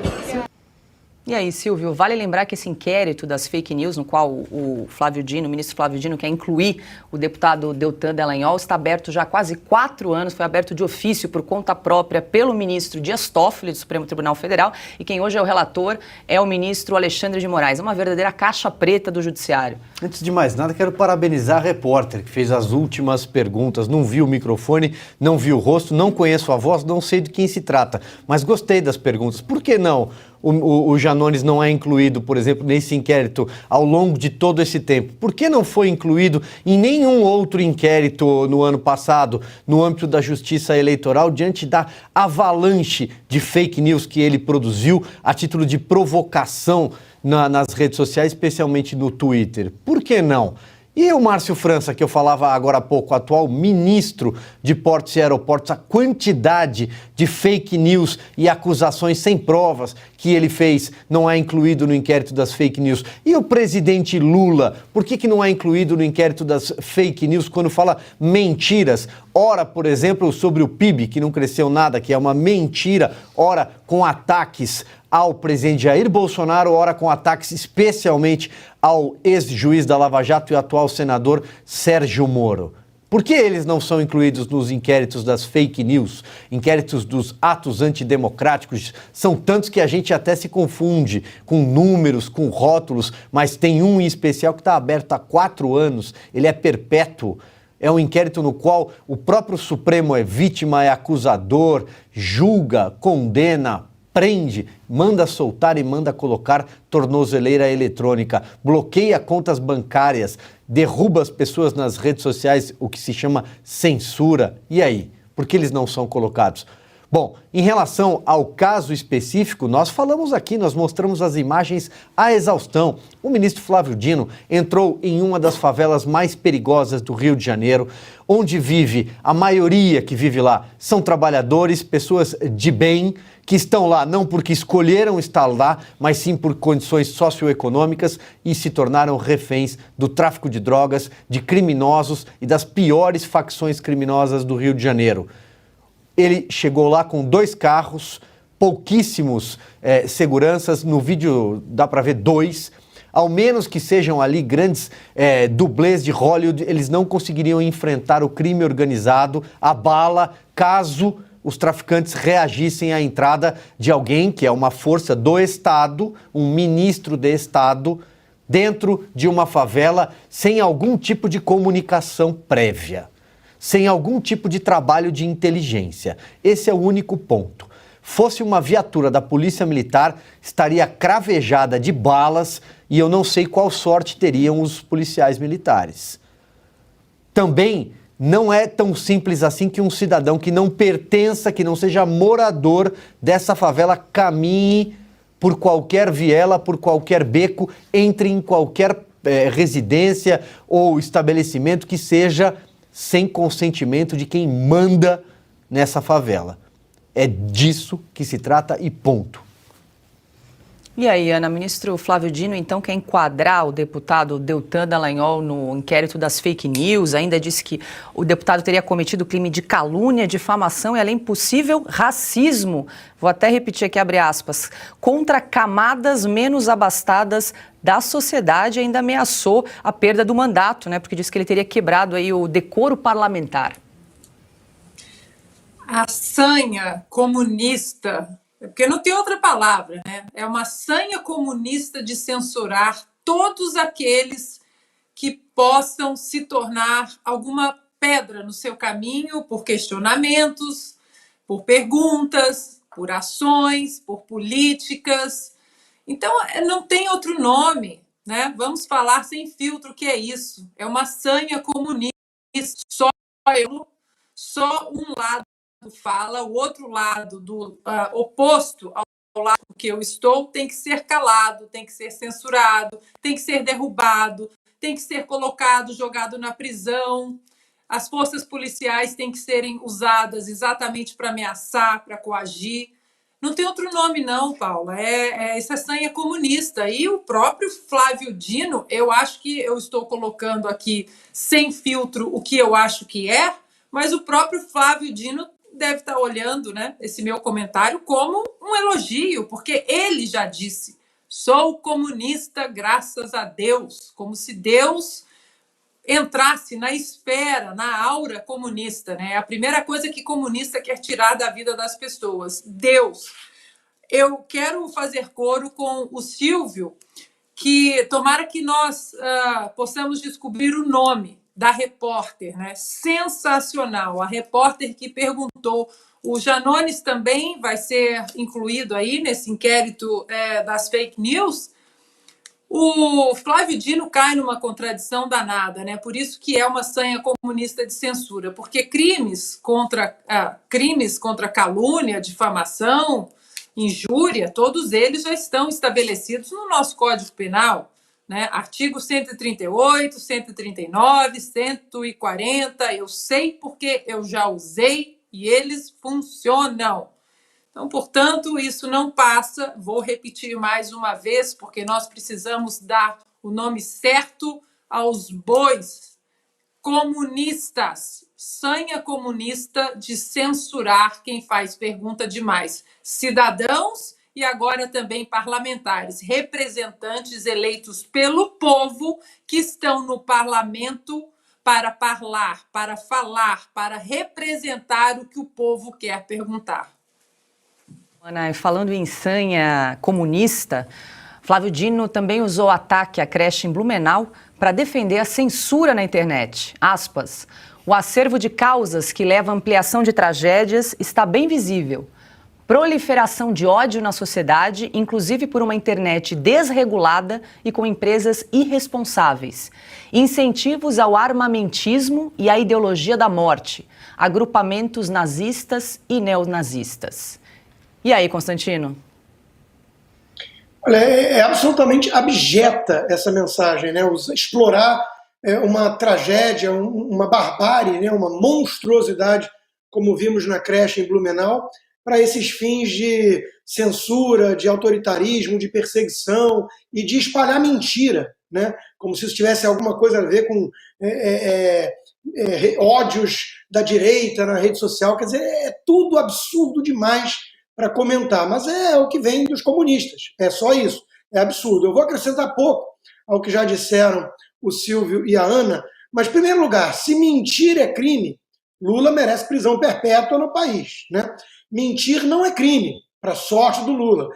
E aí, Silvio, vale lembrar que esse inquérito das fake news, no qual o Flávio Dino, o ministro Flávio Dino, quer incluir o deputado Deltan Dallagnol, está aberto já há quase 4 anos, foi aberto de ofício por conta própria pelo ministro Dias Toffoli, do Supremo Tribunal Federal, e quem hoje é o relator é o ministro Alexandre de Moraes. É uma verdadeira caixa preta do judiciário. Antes de mais nada, quero parabenizar a repórter que fez as últimas perguntas. Não vi o microfone, não vi o rosto, não conheço a voz, não sei de quem se trata, mas gostei das perguntas. Por que não? O Janones não é incluído, por exemplo, nesse inquérito ao longo de todo esse tempo? Por que não foi incluído em nenhum outro inquérito no ano passado, no âmbito da justiça eleitoral, diante da avalanche de fake news que ele produziu a título de provocação nas redes sociais, especialmente no Twitter? Por que não? E o Márcio França, que eu falava agora há pouco, atual ministro de Portos e Aeroportos, a quantidade de fake news e acusações sem provas que ele fez não é incluído no inquérito das fake news. E o presidente Lula, por que não é incluído no inquérito das fake news quando fala mentiras? Ora, por exemplo, sobre o PIB, que não cresceu nada, que é uma mentira, ora com ataques ao presidente Jair Bolsonaro, ora com ataques especialmente ao ex-juiz da Lava Jato e atual senador Sérgio Moro. Por que eles não são incluídos nos inquéritos das fake news, inquéritos dos atos antidemocráticos? São tantos que a gente até se confunde com números, com rótulos, mas tem um em especial que está aberto há 4 anos, ele é perpétuo. É um inquérito no qual o próprio Supremo é vítima, é acusador, julga, condena, prende, manda soltar e manda colocar tornozeleira eletrônica, bloqueia contas bancárias, derruba as pessoas nas redes sociais, o que se chama censura. E aí? Por que eles não são colocados? Bom, em relação ao caso específico, nós falamos aqui, nós mostramos as imagens à exaustão. O ministro Flávio Dino entrou em uma das favelas mais perigosas do Rio de Janeiro, onde vive, a maioria que vive lá são trabalhadores, pessoas de bem, que estão lá não porque escolheram estar lá, mas sim por condições socioeconômicas e se tornaram reféns do tráfico de drogas, de criminosos e das piores facções criminosas do Rio de Janeiro. Ele chegou lá com 2 carros, pouquíssimos seguranças, no vídeo dá para ver 2, ao menos que sejam ali grandes dublês de Hollywood, eles não conseguiriam enfrentar o crime organizado, a bala, caso os traficantes reagissem à entrada de alguém que é uma força do Estado, um ministro de Estado, dentro de uma favela sem algum tipo de comunicação prévia, sem algum tipo de trabalho de inteligência. Esse é o único ponto. Fosse uma viatura da Polícia Militar, estaria cravejada de balas e eu não sei qual sorte teriam os policiais militares. Também não é tão simples assim que um cidadão que não pertença, que não seja morador dessa favela, caminhe por qualquer viela, por qualquer beco, entre em qualquer residência ou estabelecimento que seja sem consentimento de quem manda nessa favela. É disso que se trata e ponto. E aí, Ana, ministro Flávio Dino, então, quer enquadrar o deputado Deltan Dallagnol no inquérito das fake news, ainda disse que o deputado teria cometido crime de calúnia, difamação e, além possível, racismo. Vou até repetir aqui, abre aspas, contra camadas menos abastadas da sociedade, ainda ameaçou a perda do mandato, né? Porque disse que ele teria quebrado aí o decoro parlamentar. A sanha comunista, porque não tem outra palavra, né? É uma sanha comunista de censurar todos aqueles que possam se tornar alguma pedra no seu caminho por questionamentos, por perguntas, por ações, por políticas. Então, não tem outro nome, né? Vamos falar sem filtro o que é isso. É uma sanha comunista. Só um lado fala, o outro lado, oposto ao lado que eu estou, tem que ser calado, tem que ser censurado, tem que ser derrubado, tem que ser colocado, jogado na prisão. As forças policiais têm que serem usadas exatamente para ameaçar, para coagir. Não tem outro nome, não, Paula. Essa sanha comunista. E o próprio Flávio Dino, eu acho que eu estou colocando aqui sem filtro o que eu acho que é, mas o próprio Flávio Dino deve estar olhando, né, esse meu comentário como um elogio, porque ele já disse: sou comunista graças a Deus, como se Deus entrasse na esfera, na aura comunista, né? A primeira coisa que comunista quer tirar da vida das pessoas, Deus. Eu quero fazer coro com o Silvio, que tomara que nós possamos descobrir o nome da repórter, né? Sensacional, a repórter que perguntou. O Janones também vai ser incluído aí nesse inquérito das fake news. O Flávio Dino cai numa contradição danada, né? Por isso que é uma sanha comunista de censura, porque crimes contra calúnia, difamação, injúria, todos eles já estão estabelecidos no nosso Código Penal, né? Artigo 138, 139, 140, eu sei porque eu já usei e eles funcionam. Então, portanto, isso não passa, vou repetir mais uma vez, porque nós precisamos dar o nome certo aos bois comunistas. Sanha comunista de censurar quem faz pergunta demais. Cidadãos e agora também parlamentares, representantes eleitos pelo povo que estão no parlamento para falar, para representar o que o povo quer perguntar. Ana, falando em sanha comunista, Flávio Dino também usou ataque à creche em Blumenau para defender a censura na internet. Aspas, o acervo de causas que leva à ampliação de tragédias está bem visível. Proliferação de ódio na sociedade, inclusive por uma internet desregulada e com empresas irresponsáveis. Incentivos ao armamentismo e à ideologia da morte. Agrupamentos nazistas e neonazistas. E aí, Constantino? Olha, é absolutamente abjeta essa mensagem, né? Explorar uma tragédia, uma barbárie, né? Uma monstruosidade, como vimos na creche em Blumenau, para esses fins de censura, de autoritarismo, de perseguição e de espalhar mentira, né? Como se isso tivesse alguma coisa a ver com ódios da direita na rede social. Quer dizer, é tudo absurdo demais para comentar, mas é o que vem dos comunistas, é só isso, é absurdo. Eu vou acrescentar pouco ao que já disseram o Silvio e a Ana, mas, em primeiro lugar, se mentir é crime, Lula merece prisão perpétua no país, né? Mentir não é crime, para sorte do Lula.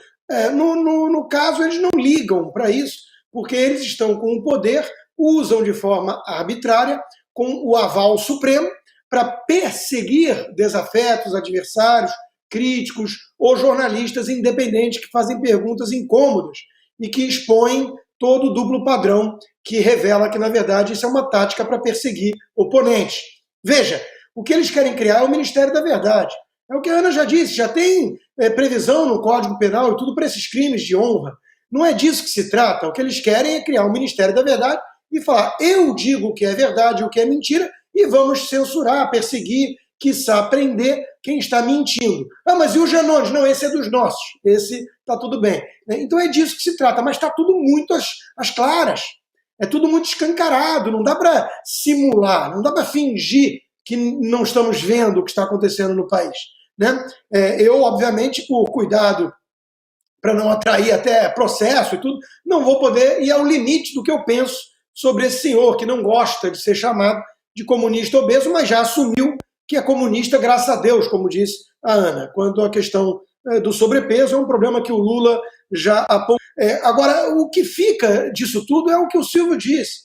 No caso, eles não ligam para isso, porque eles estão com o poder, usam de forma arbitrária, com o aval supremo, para perseguir desafetos, adversários, críticos ou jornalistas independentes que fazem perguntas incômodas e que expõem todo o duplo padrão que revela que, na verdade, isso é uma tática para perseguir oponentes. Veja, o que eles querem criar é o Ministério da Verdade. É o que a Ana já disse, já tem previsão no Código Penal e tudo para esses crimes de honra. Não é disso que se trata. O que eles querem é criar um Ministério da Verdade e falar, eu digo o que é verdade e o que é mentira e vamos censurar, perseguir, quiçá prender quem está mentindo. Ah, mas e o Janones? Não, esse é dos nossos. Esse está tudo bem. Então é disso que se trata, mas está tudo muito às claras. É tudo muito escancarado, não dá para simular, não dá para fingir que não estamos vendo o que está acontecendo no país, né? Eu, obviamente, por cuidado para não atrair até processo e tudo, não vou poder ir ao limite do que eu penso sobre esse senhor que não gosta de ser chamado de comunista obeso, mas já assumiu que é comunista, graças a Deus, como disse a Ana. Quanto à questão do sobrepeso, é um problema que o Lula já apontou. Agora, o que fica disso tudo é o que o Silvio disse.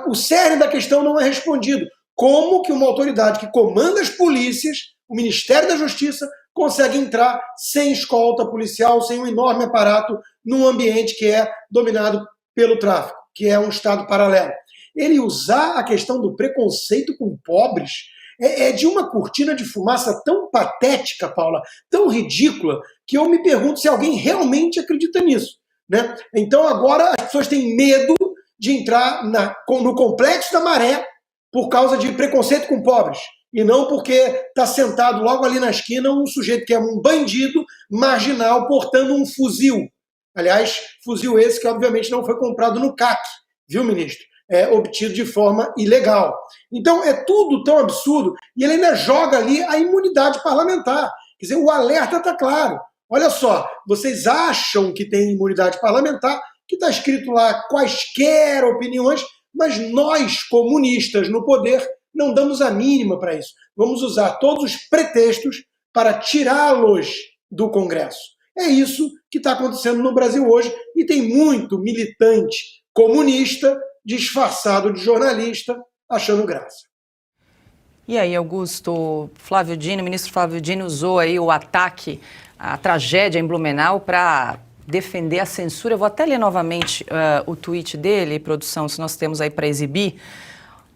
O cerne da questão não é respondido. Como que uma autoridade que comanda as polícias, o Ministério da Justiça, consegue entrar sem escolta policial, sem um enorme aparato, num ambiente que é dominado pelo tráfico, que é um Estado paralelo? Ele usar a questão do preconceito com pobres é de uma cortina de fumaça tão patética, Paula, tão ridícula, que eu me pergunto se alguém realmente acredita nisso, né? Então agora as pessoas têm medo de entrar no Complexo da Maré por causa de preconceito com pobres. e não porque está sentado logo ali na esquina um sujeito que é um bandido marginal portando um fuzil. Aliás, fuzil esse que obviamente não foi comprado no CAC, viu, ministro? É obtido de forma ilegal. Então é tudo tão absurdo e ele ainda joga ali a imunidade parlamentar. Quer dizer, o alerta está claro. Olha só, vocês acham que tem imunidade parlamentar, que está escrito lá quaisquer opiniões, mas nós, comunistas no poder, não damos a mínima para isso. Vamos usar todos os pretextos para tirá-los do Congresso. É isso que está acontecendo no Brasil hoje e tem muito militante comunista disfarçado de jornalista achando graça. E aí, Augusto, Flávio Dino, o ministro Flávio Dino usou aí o ataque, a tragédia em Blumenau para defender a censura. Eu vou até ler novamente o tweet dele, produção, se nós temos aí para exibir.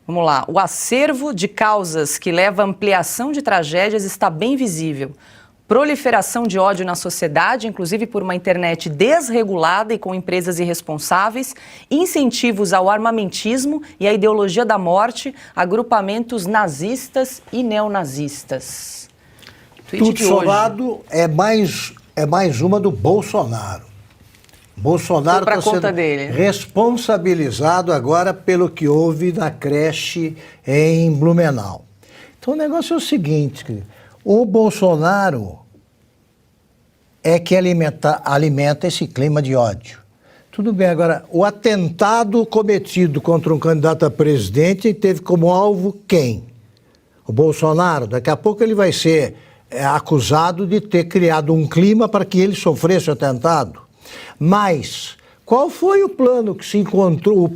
Vamos lá. O acervo de causas que leva à ampliação de tragédias está bem visível. Proliferação de ódio na sociedade, inclusive por uma internet desregulada e com empresas irresponsáveis, incentivos ao armamentismo e à ideologia da morte, agrupamentos nazistas e neonazistas. Tudo somado é mais uma do Bolsonaro. Bolsonaro está sendo responsabilizado agora pelo que houve na creche em Blumenau. Então o negócio é o seguinte, o Bolsonaro é que alimenta esse clima de ódio. Tudo bem, agora, o atentado cometido contra um candidato a presidente teve como alvo quem? O Bolsonaro. Daqui a pouco ele vai ser acusado de ter criado um clima para que ele sofresse o atentado. Mas qual foi o plano que se encontrou,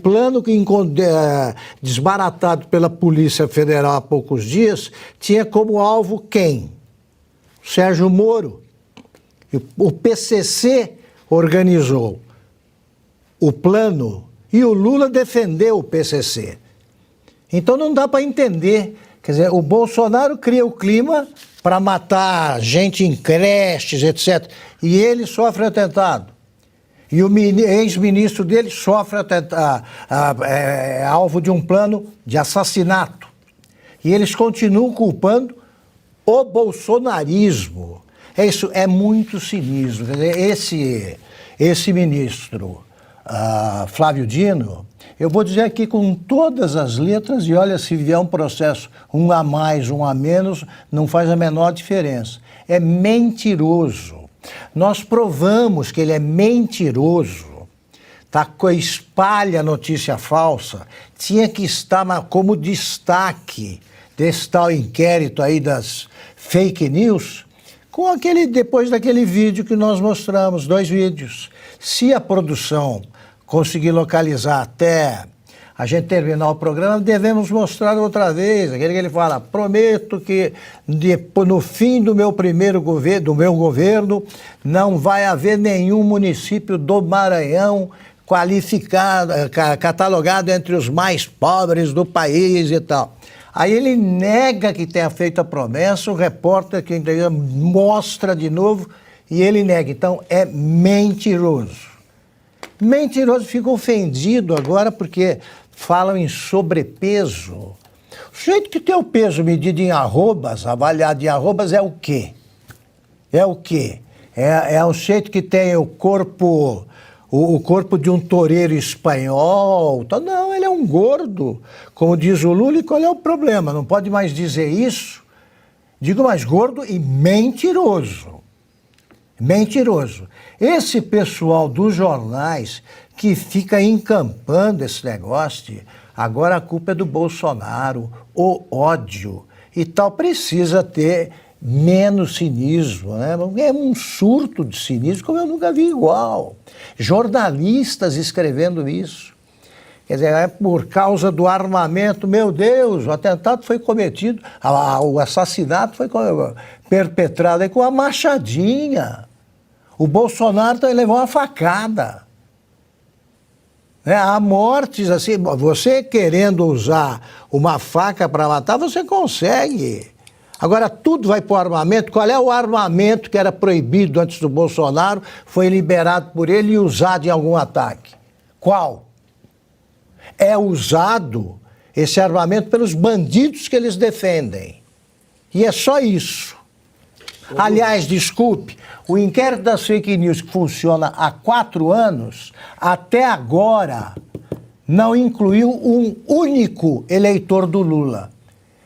desbaratado pela Polícia Federal há poucos dias, tinha como alvo quem? Sérgio Moro. O PCC organizou o plano e o Lula defendeu o PCC. Então não dá para entender. Quer dizer, o Bolsonaro cria o clima para matar gente em creches, etc. E ele sofre atentado. E o ex-ministro dele sofre alvo de um plano de assassinato. E eles continuam culpando o bolsonarismo. Isso é muito cinismo. Quer dizer, esse ministro, Flávio Dino, eu vou dizer aqui com todas as letras, e olha, se vier um processo, um a mais, um a menos, não faz a menor diferença. É mentiroso. Nós provamos que ele é mentiroso, tá? Espalha notícia falsa, tinha que estar como destaque desse tal inquérito aí das fake news, depois daquele vídeo que nós mostramos, 2 vídeos. Se a produção conseguir localizar até a gente terminar o programa, devemos mostrar outra vez, aquele que ele fala, prometo que no fim do meu governo, não vai haver nenhum município do Maranhão catalogado entre os mais pobres do país e tal. Aí ele nega que tenha feito a promessa, o repórter que mostra de novo e ele nega. Então é mentiroso. Mentiroso, fica ofendido agora porque falam em sobrepeso. O jeito que tem o peso medido em arrobas, avaliado em arrobas, é o quê? É o quê? É o jeito que tem o corpo de um toureiro espanhol. Não, ele é um gordo. Como diz o Lula, e qual é o problema? Não pode mais dizer isso? Digo mais gordo e mentiroso. Mentiroso. Esse pessoal dos jornais que fica encampando esse negócio, agora a culpa é do Bolsonaro, o ódio e tal, precisa ter menos cinismo, né? É um surto de cinismo como eu nunca vi igual. Jornalistas escrevendo isso. Quer dizer, é por causa do armamento, meu Deus, o atentado foi cometido, o assassinato foi perpetrado aí com a machadinha. O Bolsonaro levou uma facada. Há mortes assim, você querendo usar uma faca para matar, você consegue. Agora tudo vai para o armamento. Qual é o armamento que era proibido antes do Bolsonaro, foi liberado por ele e usado em algum ataque? Qual? É usado esse armamento pelos bandidos que eles defendem. E é só isso. Aliás, desculpe, o inquérito das fake news que funciona há 4 anos, até agora, não incluiu um único eleitor do Lula.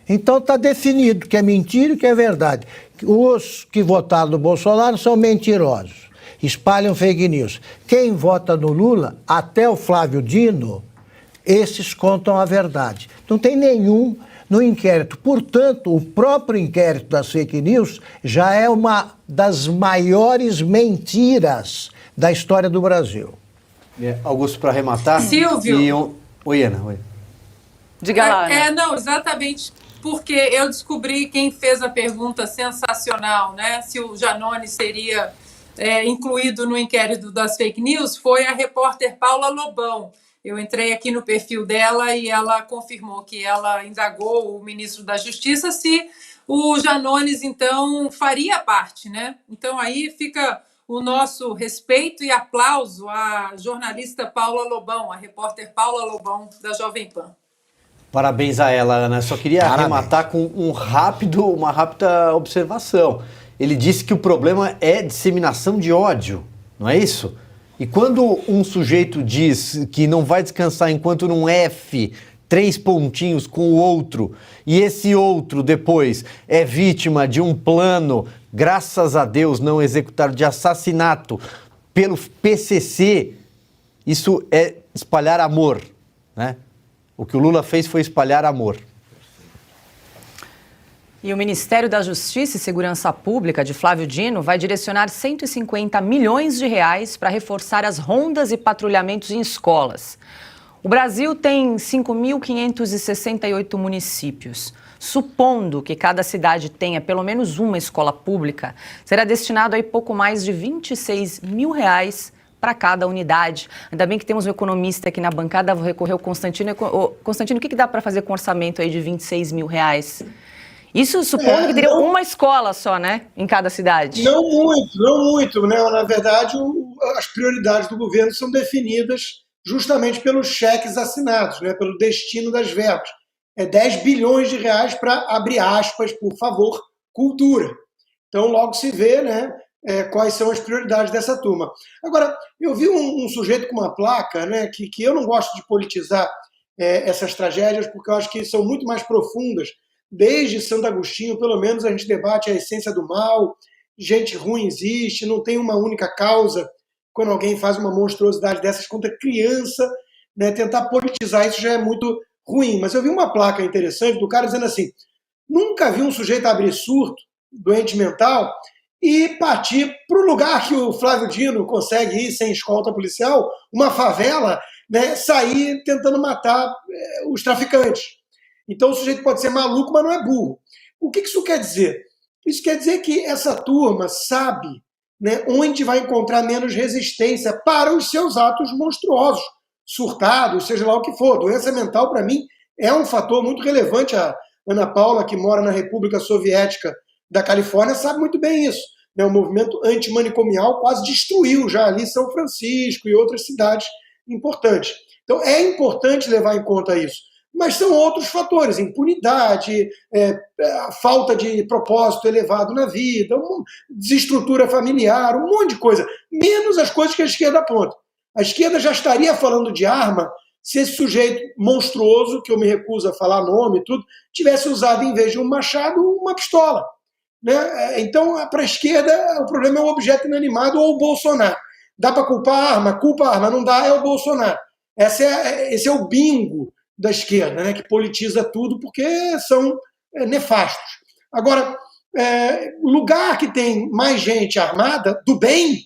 Então está definido que é mentira e que é verdade. Os que votaram no Bolsonaro são mentirosos, espalham fake news. Quem vota no Lula, até o Flávio Dino, esses contam a verdade. Não tem nenhum no inquérito. Portanto, o próprio inquérito das fake news já é uma das maiores mentiras da história do Brasil. Augusto, para arrematar... Silvio! Oi, Ana. Oi. Diga lá, Ana. Não, exatamente porque eu descobri quem fez a pergunta sensacional, né? Se o Janones seria incluído no inquérito das fake news, foi a repórter Paula Lobão. Eu entrei aqui no perfil dela e ela confirmou que ela indagou o ministro da Justiça se o Janones, então, faria parte, né? Então, aí fica o nosso respeito e aplauso à jornalista Paula Lobão, a repórter Paula Lobão, da Jovem Pan. Parabéns a ela, Ana. Só queria arrematar com uma rápida observação. Ele disse que o problema é disseminação de ódio, não é isso? E quando um sujeito diz que não vai descansar enquanto não F 3 pontinhos com o outro, e esse outro depois é vítima de um plano, graças a Deus não executado, de assassinato pelo PCC, isso é espalhar amor, né? O que o Lula fez foi espalhar amor. E o Ministério da Justiça e Segurança Pública de Flávio Dino vai direcionar 150 milhões de reais para reforçar as rondas e patrulhamentos em escolas. O Brasil tem 5.568 municípios. Supondo que cada cidade tenha pelo menos uma escola pública, será destinado aí pouco mais de 26 mil reais para cada unidade. Ainda bem que temos um economista aqui na bancada, vou recorrer ao Constantino. Constantino, o que dá para fazer com um orçamento aí de 26 mil reais? Isso supondo que teria uma escola só, né, em cada cidade. Não muito, né? Na verdade, as prioridades do governo são definidas justamente pelos cheques assinados, né? Pelo destino das verbas. É 10 bilhões de reais para, abre aspas, por favor, cultura. Então, logo se vê, né? Quais são as prioridades dessa turma. Agora, eu vi um sujeito com uma placa, né, que eu não gosto de politizar essas tragédias, porque eu acho que são muito mais profundas. Desde Santo Agostinho, pelo menos, a gente debate a essência do mal, gente ruim existe, não tem uma única causa. Quando alguém faz uma monstruosidade dessas contra criança, né, tentar politizar isso já é muito ruim. Mas eu vi uma placa interessante do cara dizendo assim: nunca vi um sujeito abrir surto, doente mental, e partir para o lugar que o Flávio Dino consegue ir sem escolta policial, uma favela, né, sair tentando matar os traficantes. Então o sujeito pode ser maluco, mas não é burro. O que isso quer dizer? Isso quer dizer que essa turma sabe, né, onde vai encontrar menos resistência para os seus atos monstruosos, surtados, seja lá o que for. Doença mental, para mim, é um fator muito relevante. A Ana Paula, que mora na República Soviética da Califórnia, sabe muito bem isso. O movimento antimanicomial quase destruiu já ali São Francisco e outras cidades importantes. Então é importante levar em conta isso. Mas são outros fatores: impunidade, falta de propósito elevado na vida, desestrutura familiar, um monte de coisa. Menos as coisas que a esquerda aponta. A esquerda já estaria falando de arma se esse sujeito monstruoso, que eu me recuso a falar nome e tudo, tivesse usado, em vez de um machado, uma pistola. Né? Então, para a esquerda, o problema é o objeto inanimado ou o Bolsonaro. Dá para culpar a arma? Culpa a arma. Não dá, é o Bolsonaro. Esse é o bingo da esquerda, né? Que politiza tudo porque são nefastos. Agora, lugar que tem mais gente armada, do bem,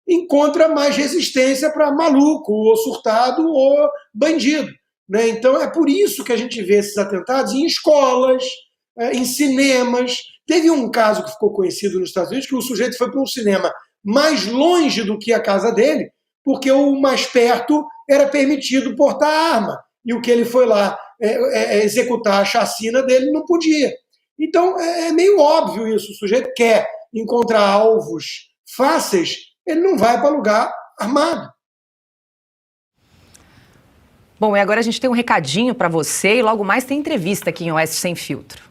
encontra mais resistência para maluco, ou surtado, ou bandido. Né? Então, é por isso que a gente vê esses atentados em escolas, em cinemas. Teve um caso que ficou conhecido nos Estados Unidos, que o sujeito foi para um cinema mais longe do que a casa dele, porque o mais perto era permitido portar arma, e o que ele foi lá executar a chacina dele não podia. Então, é meio óbvio isso. O sujeito quer encontrar alvos fáceis, ele não vai para lugar armado. Bom, e agora a gente tem um recadinho para você, e logo mais tem entrevista aqui em Oeste Sem Filtro.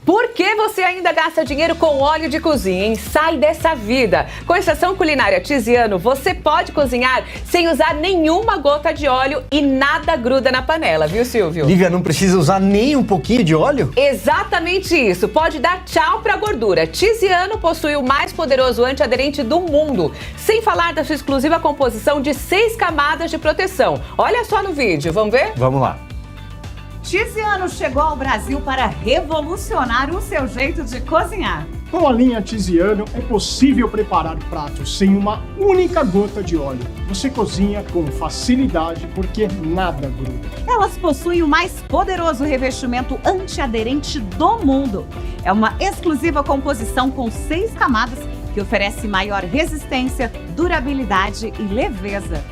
Por que você ainda gasta dinheiro com óleo de cozinha, hein? Sai dessa vida! Com a Estação Culinária Tiziano, você pode cozinhar sem usar nenhuma gota de óleo e nada gruda na panela, viu, Silvio? Lívia, não precisa usar nem um pouquinho de óleo? Exatamente isso. Pode dar tchau pra gordura. Tiziano possui o mais poderoso antiaderente do mundo, sem falar da sua exclusiva composição de 6 camadas de proteção. Olha só no vídeo, vamos ver? Vamos lá. Tiziano chegou ao Brasil para revolucionar o seu jeito de cozinhar. Com a linha Tiziano é possível preparar pratos sem uma única gota de óleo. Você cozinha com facilidade porque nada gruda. Elas possuem o mais poderoso revestimento antiaderente do mundo. É uma exclusiva composição com 6 camadas que oferece maior resistência, durabilidade e leveza.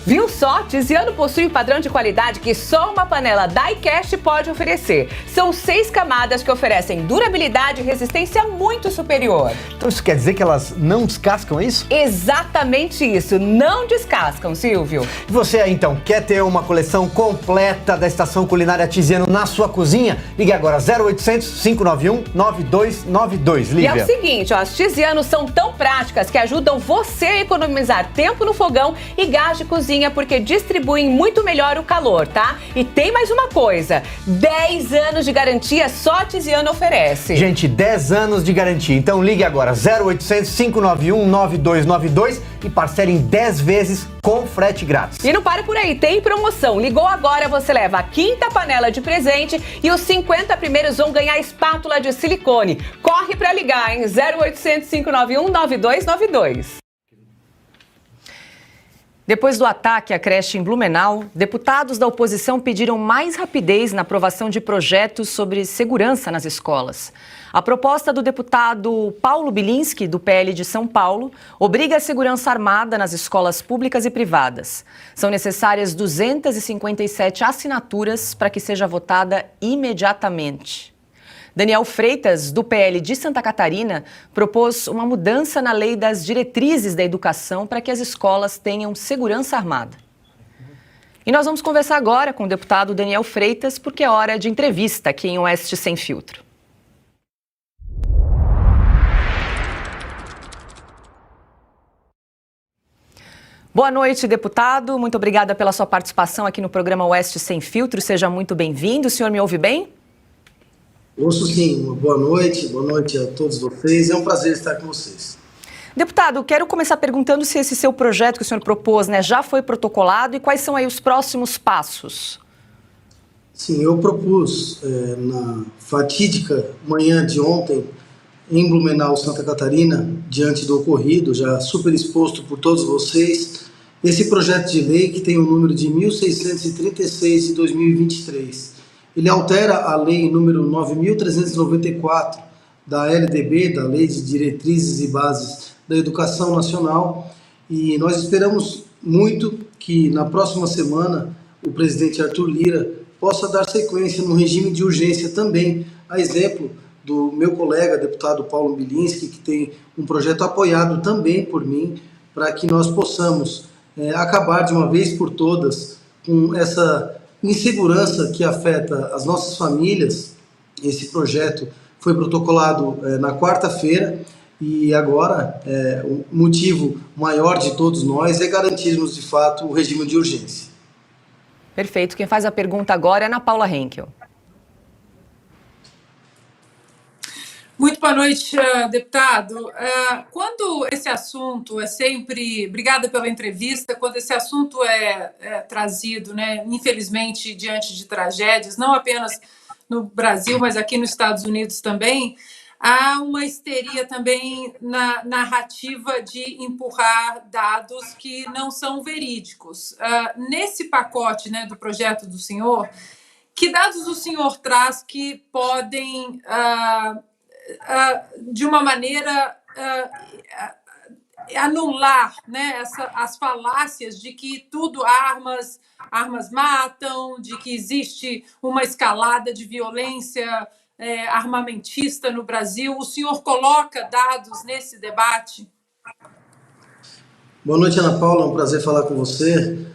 Viu só? Tiziano possui um padrão de qualidade que só uma panela die-cast pode oferecer. São 6 camadas que oferecem durabilidade e resistência muito superior. Então isso quer dizer que elas não descascam, é isso? Exatamente isso, não descascam, Silvio. E você aí, então, quer ter uma coleção completa da Estação Culinária Tiziano na sua cozinha? Ligue agora 0800 591 9292, Lívia. E é o seguinte, ó, as Tizianos são tão práticas que ajudam você a economizar tempo no fogão e gás de cozinha, porque distribuem muito melhor o calor, tá? E tem mais uma coisa, 10 anos de garantia só a Tiziano oferece. Gente, 10 anos de garantia. Então ligue agora 0800 591 9292 e parcele em 10 vezes com frete grátis. E não para por aí, tem promoção. Ligou agora, você leva a 5ª panela de presente e os 50 primeiros vão ganhar espátula de silicone. Corre pra ligar, hein? 0800 591 9292. Depois do ataque à creche em Blumenau, deputados da oposição pediram mais rapidez na aprovação de projetos sobre segurança nas escolas. A proposta do deputado Paulo Bilinski, do PL de São Paulo, obriga a segurança armada nas escolas públicas e privadas. São necessárias 257 assinaturas para que seja votada imediatamente. Daniel Freitas, do PL de Santa Catarina, propôs uma mudança na lei das diretrizes da educação para que as escolas tenham segurança armada. E nós vamos conversar agora com o deputado Daniel Freitas, porque é hora de entrevista aqui em Oeste Sem Filtro. Boa noite, deputado. Muito obrigada pela sua participação aqui no programa Oeste Sem Filtro. Seja muito bem-vindo. O senhor me ouve bem? Ouço sim, uma boa noite a todos vocês, é um prazer estar com vocês. Deputado, quero começar perguntando se esse seu projeto que o senhor propôs, já foi protocolado e quais são aí os próximos passos? Sim, eu propus na fatídica manhã de ontem, em Blumenau, Santa Catarina, diante do ocorrido, já super exposto por todos vocês, esse projeto de lei que tem o número de 1636 de 2023. Ele altera a lei número 9.394 da LDB, da Lei de Diretrizes e Bases da Educação Nacional, e nós esperamos muito que na próxima semana o presidente Arthur Lira possa dar sequência no regime de urgência também, a exemplo do meu colega deputado Paulo Bilinski, que tem um projeto apoiado também por mim, para que nós possamos acabar de uma vez por todas com essa insegurança que afeta as nossas famílias. Esse projeto foi protocolado na quarta-feira e agora o motivo maior de todos nós é garantirmos de fato o regime de urgência. Perfeito. Quem faz a pergunta agora é a Ana Paula Henkel. Muito boa noite, deputado. Quando esse assunto é sempre... Obrigada pela entrevista. Quando esse assunto é trazido, infelizmente, diante de tragédias, não apenas no Brasil, mas aqui nos Estados Unidos também, há uma histeria também na narrativa de empurrar dados que não são verídicos. Nesse pacote do projeto do senhor, que dados o senhor traz que podem... de uma maneira anular as falácias de que tudo armas matam, de que existe uma escalada de violência armamentista no Brasil. O senhor coloca dados nesse debate? Boa noite, Ana Paula, é um prazer falar com você.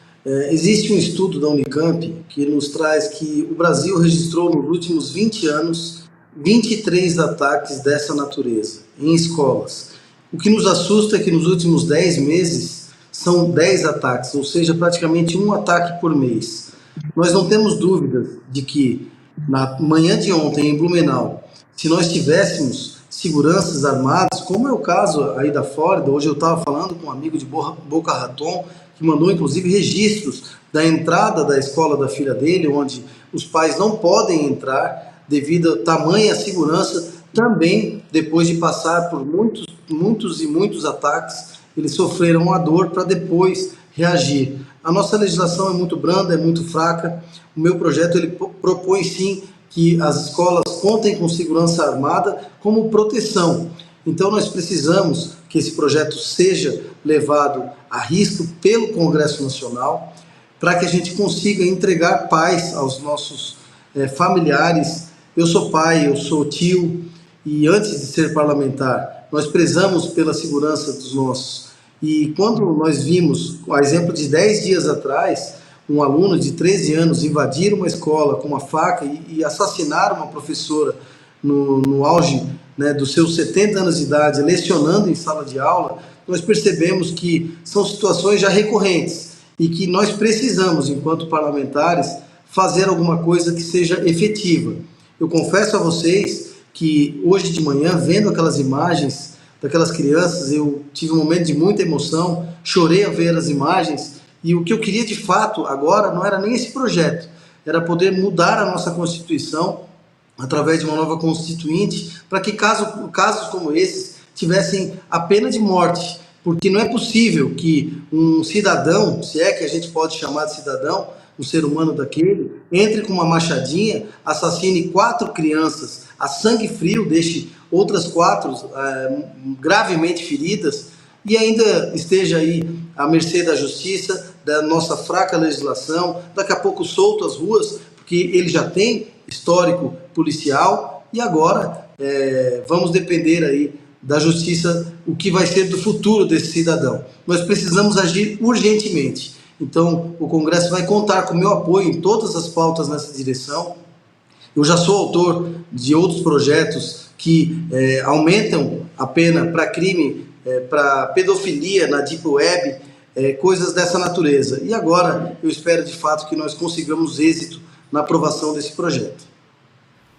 Existe um estudo da Unicamp que nos traz que o Brasil registrou nos últimos 20 anos 23 ataques dessa natureza em escolas. O que nos assusta é que nos últimos 10 meses são 10 ataques, ou seja, praticamente um ataque por mês. Nós não temos dúvidas de que na manhã de ontem em Blumenau, se nós tivéssemos seguranças armadas, como é o caso aí da Flórida, hoje eu estava falando com um amigo de Boca Raton, que mandou inclusive registros da entrada da escola da filha dele, onde os pais não podem entrar devido a tamanha segurança, também depois de passar por muitos ataques, eles sofreram a dor para depois reagir. A nossa legislação é muito branda, é muito fraca. O meu projeto ele propõe sim que as escolas contem com segurança armada como proteção. Então nós precisamos que esse projeto seja levado a risco pelo Congresso Nacional para que a gente consiga entregar paz aos nossos familiares. Eu sou pai, eu sou tio e antes de ser parlamentar nós prezamos pela segurança dos nossos. E quando nós vimos, a exemplo de 10 dias atrás, um aluno de 13 anos invadir uma escola com uma faca e assassinar uma professora no auge, né, dos seus 70 anos de idade, lecionando em sala de aula, nós percebemos que são situações já recorrentes e que nós precisamos, enquanto parlamentares, fazer alguma coisa que seja efetiva. Eu confesso a vocês que hoje de manhã, vendo aquelas imagens daquelas crianças, eu tive um momento de muita emoção, chorei a ver as imagens, e o que eu queria de fato agora não era nem esse projeto, era poder mudar a nossa Constituição através de uma nova Constituinte, para que casos como esses tivessem a pena de morte, porque não é possível que um cidadão, se é que a gente pode chamar de cidadão, um ser humano daquele, entre com uma machadinha, assassine 4 crianças a sangue frio, deixe outras 4 gravemente feridas e ainda esteja aí à mercê da justiça, da nossa fraca legislação, daqui a pouco solto às ruas, porque ele já tem histórico policial e agora vamos depender aí da justiça, o que vai ser do futuro desse cidadão. Nós precisamos agir urgentemente. Então, o Congresso vai contar com o meu apoio em todas as pautas nessa direção. Eu já sou autor de outros projetos que aumentam a pena para crime, para pedofilia na Deep Web, coisas dessa natureza. E agora eu espero de fato que nós consigamos êxito na aprovação desse projeto.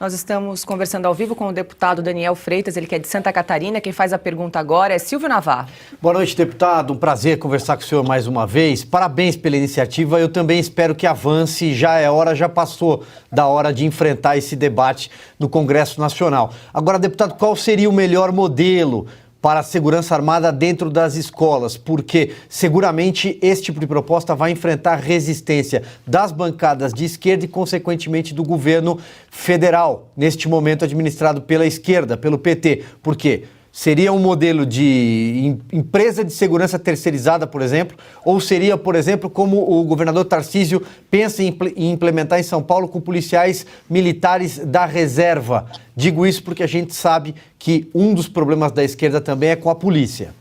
Nós estamos conversando ao vivo com o deputado Daniel Freitas, ele que é de Santa Catarina. Quem faz a pergunta agora é Silvio Navarro. Boa noite, deputado. Um prazer conversar com o senhor mais uma vez. Parabéns pela iniciativa. Eu também espero que avance. Já passou da hora de enfrentar esse debate no Congresso Nacional. Agora, deputado, qual seria o melhor modelo para a segurança armada dentro das escolas? Porque seguramente esse tipo de proposta vai enfrentar resistência das bancadas de esquerda e, consequentemente, do governo federal, neste momento administrado pela esquerda, pelo PT. Por quê? Seria um modelo de empresa de segurança terceirizada, por exemplo, ou seria, por exemplo, como o governador Tarcísio pensa em implementar em São Paulo com policiais militares da reserva? Digo isso porque a gente sabe que um dos problemas da esquerda também é com a polícia.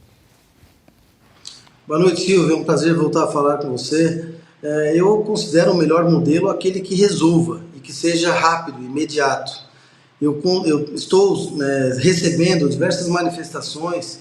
Boa noite, Silvio. É um prazer voltar a falar com você. Eu considero o melhor modelo aquele que resolva e que seja rápido, imediato. Eu estou recebendo diversas manifestações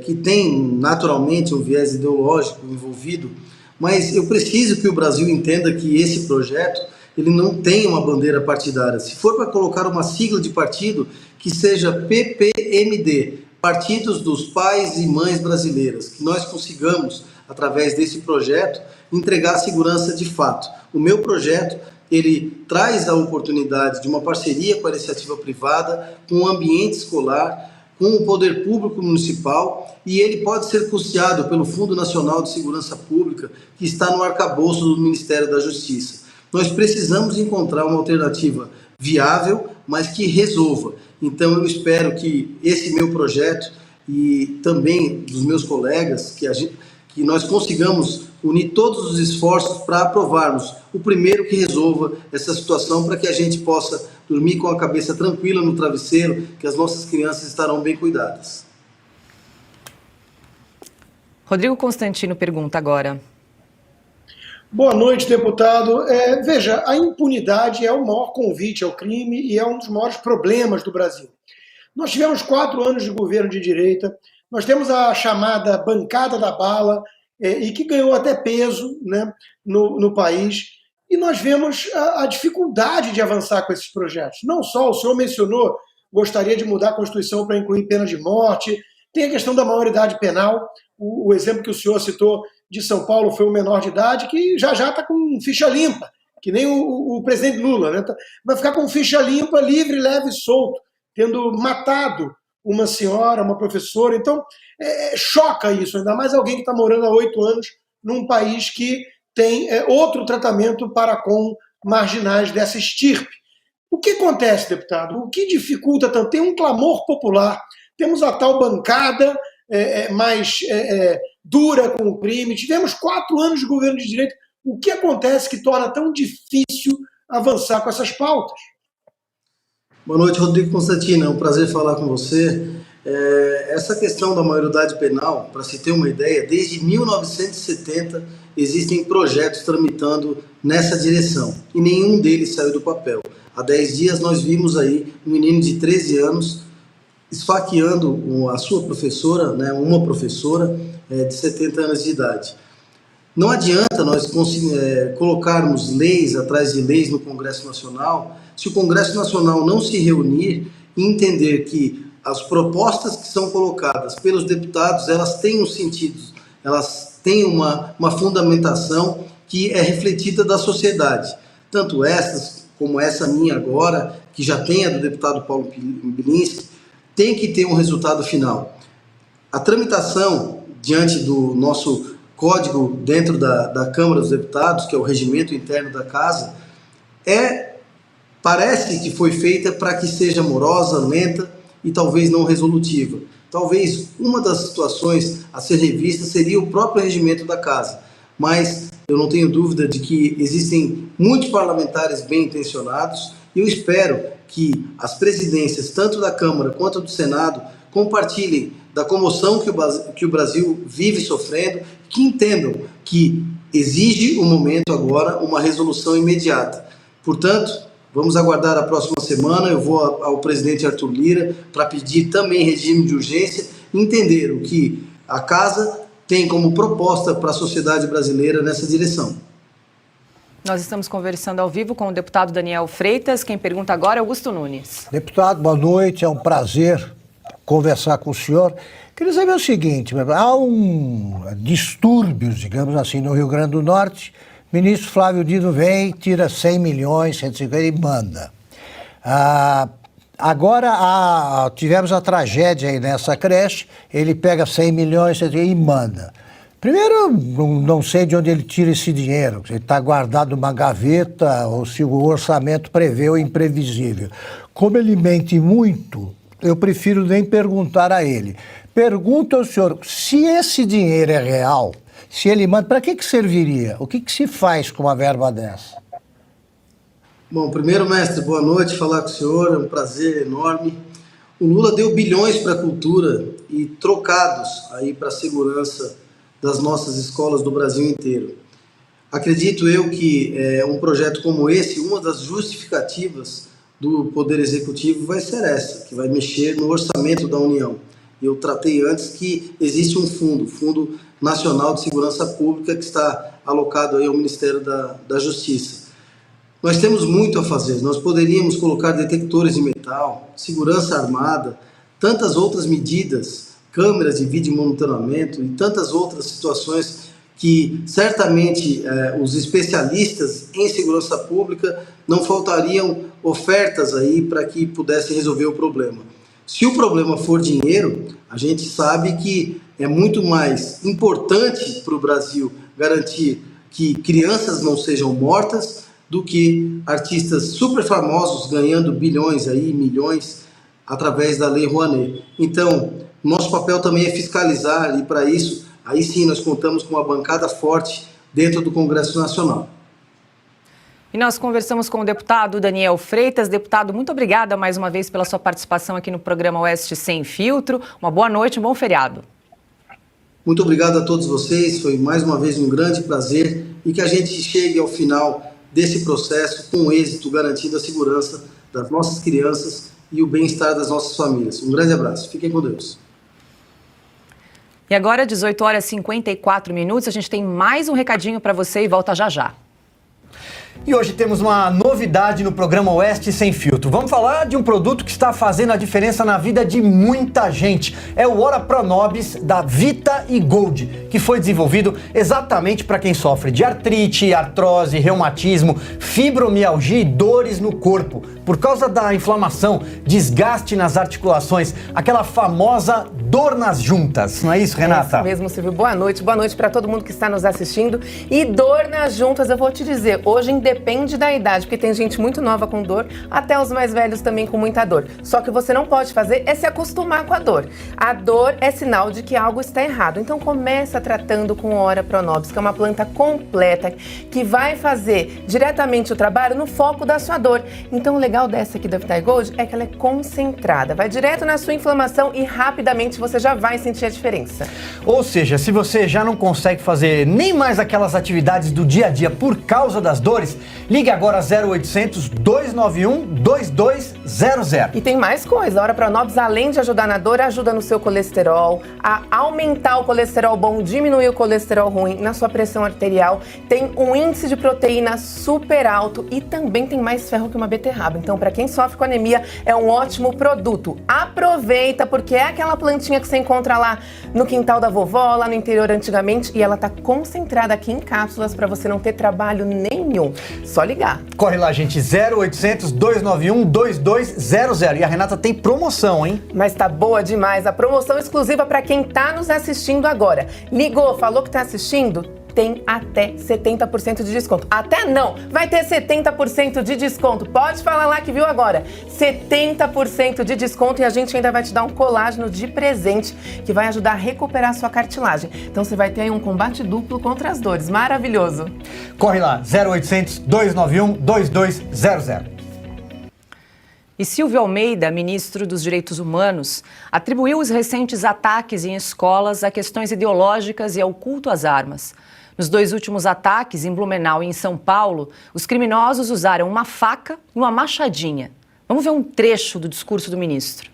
que têm naturalmente um viés ideológico envolvido, mas eu preciso que o Brasil entenda que esse projeto ele não tem uma bandeira partidária. Se for para colocar uma sigla de partido, que seja PPMD, Partidos dos Pais e Mães Brasileiras, que nós consigamos, através desse projeto, entregar a segurança de fato. O meu projeto ele traz a oportunidade de uma parceria com a iniciativa privada, com o ambiente escolar, com o poder público municipal, e ele pode ser custeado pelo Fundo Nacional de Segurança Pública, que está no arcabouço do Ministério da Justiça. Nós precisamos encontrar uma alternativa viável, mas que resolva. Então eu espero que esse meu projeto e também dos meus colegas, que nós consigamos unir todos os esforços para aprovarmos o primeiro que resolva essa situação, para que a gente possa dormir com a cabeça tranquila no travesseiro, que as nossas crianças estarão bem cuidadas. Rodrigo Constantino pergunta agora. Boa noite, deputado. Veja, a impunidade é o maior convite ao crime e é um dos maiores problemas do Brasil. Nós tivemos 4 anos de governo de direita, nós temos a chamada bancada da bala, e que ganhou até peso, né, no país, e nós vemos a dificuldade de avançar com esses projetos. Não só, o senhor mencionou, gostaria de mudar a Constituição para incluir pena de morte, tem a questão da maioridade penal, o exemplo que o senhor citou de São Paulo foi um menor de idade que já está com ficha limpa, que nem o presidente Lula, né? Vai ficar com ficha limpa, livre, leve e solto, tendo matado uma senhora, uma professora. Então, choca isso, ainda mais alguém que está morando há 8 anos num país que tem outro tratamento para com marginais dessa estirpe. O que acontece, deputado? O que dificulta tanto? Tem um clamor popular, temos a tal bancada mais dura com o crime, tivemos 4 anos de governo de direito. O que acontece que torna tão difícil avançar com essas pautas? Boa noite, Rodrigo Constantino, é um prazer falar com você. Essa questão da maioridade penal, para se ter uma ideia, desde 1970 existem projetos tramitando nessa direção e nenhum deles saiu do papel. Há 10 dias nós vimos aí um menino de 13 anos esfaqueando a sua professora, né, uma professora de 70 anos de idade. Não adianta nós colocarmos leis atrás de leis no Congresso Nacional se o Congresso Nacional não se reunir e entender que as propostas que são colocadas pelos deputados, elas têm um sentido, elas têm uma fundamentação que é refletida da sociedade. Tanto essas, como essa minha agora, que já tem a do deputado Paulo Bilinski, tem que ter um resultado final. A tramitação diante do nosso código dentro da Câmara dos Deputados, que é o regimento interno da Casa, parece que foi feita para que seja morosa, lenta e talvez não resolutiva. Talvez uma das situações a ser revista seria o próprio regimento da Casa, mas eu não tenho dúvida de que existem muitos parlamentares bem intencionados e eu espero que as presidências, tanto da Câmara quanto do Senado, compartilhem da comoção que o Brasil vive sofrendo, que entendam que exige o momento agora uma resolução imediata. Portanto, vamos aguardar a próxima semana, eu vou ao presidente Arthur Lira para pedir também regime de urgência e entender o que a Casa tem como proposta para a sociedade brasileira nessa direção. Nós estamos conversando ao vivo com o deputado Daniel Freitas. Quem pergunta agora é Augusto Nunes. Deputado, boa noite, é um prazer conversar com o senhor. Queria saber o seguinte, há distúrbios, digamos assim, no Rio Grande do Norte. O ministro Flávio Dino vem, tira 100 milhões, 150 e manda. Agora tivemos a tragédia aí nessa creche, ele pega 100 milhões e manda. Primeiro, não sei de onde ele tira esse dinheiro, se ele está guardado numa gaveta ou se o orçamento prevê o imprevisível. Como ele mente muito, eu prefiro nem perguntar a ele. Pergunto ao senhor, se esse dinheiro é real, se ele manda, para que serviria? O que se faz com uma verba dessa? Bom, primeiro, mestre, boa noite, falar com o senhor, é um prazer enorme. O Lula deu bilhões para a cultura e trocados aí para a segurança das nossas escolas do Brasil inteiro. Acredito eu que um projeto como esse, uma das justificativas do Poder Executivo vai ser essa, que vai mexer no orçamento da União. Eu tratei antes que existe um Fundo Nacional de Segurança Pública, que está alocado aí ao Ministério da Justiça. Nós temos muito a fazer, nós poderíamos colocar detectores de metal, segurança armada, tantas outras medidas, câmeras de vídeo monitoramento e tantas outras situações que certamente os especialistas em segurança pública não faltariam ofertas aí para que pudessem resolver o problema. Se o problema for dinheiro, a gente sabe que é muito mais importante para o Brasil garantir que crianças não sejam mortas do que artistas super famosos ganhando bilhões aí, milhões através da Lei Rouanet. Então, nosso papel também é fiscalizar e para isso, aí sim nós contamos com uma bancada forte dentro do Congresso Nacional. E nós conversamos com o deputado Daniel Freitas. Deputado, muito obrigada mais uma vez pela sua participação aqui no programa Oeste Sem Filtro. Uma boa noite, um bom feriado. Muito obrigado a todos vocês, foi mais uma vez um grande prazer e que a gente chegue ao final desse processo com êxito, garantindo a segurança das nossas crianças e o bem-estar das nossas famílias. Um grande abraço, fiquem com Deus. E agora, 18 horas e 54 minutos, a gente tem mais um recadinho para você e volta já já. E hoje temos uma novidade no programa Oeste Sem Filtro. Vamos falar de um produto que está fazendo a diferença na vida de muita gente. É o Ora Pronobis da Vita e Gold, que foi desenvolvido exatamente para quem sofre de artrite, artrose, reumatismo, fibromialgia e dores no corpo. Por causa da inflamação, desgaste nas articulações, aquela famosa dor nas juntas. Não é isso, Renata? É isso mesmo, Silvio. Boa noite para todo mundo que está nos assistindo. E dor nas juntas, eu vou te dizer, hoje independe da idade, porque tem gente muito nova com dor, até os mais velhos também com muita dor. Só que você não pode fazer é se acostumar com a dor. A dor é sinal de que algo está errado. Então começa tratando com Ora Pronobis, que é uma planta completa que vai fazer diretamente o trabalho no foco da sua dor. Então o legal dessa aqui da Vita e Gold é que ela é concentrada, vai direto na sua inflamação e rapidamente você já vai sentir a diferença. Ou seja, se você já não consegue fazer nem mais aquelas atividades do dia a dia por causa das dores, ligue agora 0800 291 2200. E tem mais coisa, a Ora Pronobis, além de ajudar na dor, ajuda no seu colesterol, a aumentar o colesterol bom, diminuir o colesterol ruim, na sua pressão arterial, tem um índice de proteína super alto e também tem mais ferro que uma beterraba. Então, para quem sofre com anemia, é um ótimo produto. Aproveita, porque é aquela plantinha que você encontra lá no quintal da vovó, lá no interior antigamente, e ela tá concentrada aqui em cápsulas para você não ter trabalho nenhum. Só ligar. Corre lá, gente, 0800 291 2200. E a Renata tem promoção, hein? Mas tá boa demais. A promoção exclusiva para quem tá nos assistindo agora. Ligou, falou que tá assistindo? Tem até 70% de desconto. Até não, vai ter 70% de desconto. Pode falar lá que viu agora. 70% de desconto e a gente ainda vai te dar um colágeno de presente que vai ajudar a recuperar a sua cartilagem. Então você vai ter aí um combate duplo contra as dores. Maravilhoso. Corre lá, 0800 291 2200. E Silvio Almeida, ministro dos Direitos Humanos, atribuiu os recentes ataques em escolas a questões ideológicas e ao culto às armas. Nos 2 últimos ataques, em Blumenau e em São Paulo, os criminosos usaram uma faca e uma machadinha. Vamos ver um trecho do discurso do ministro.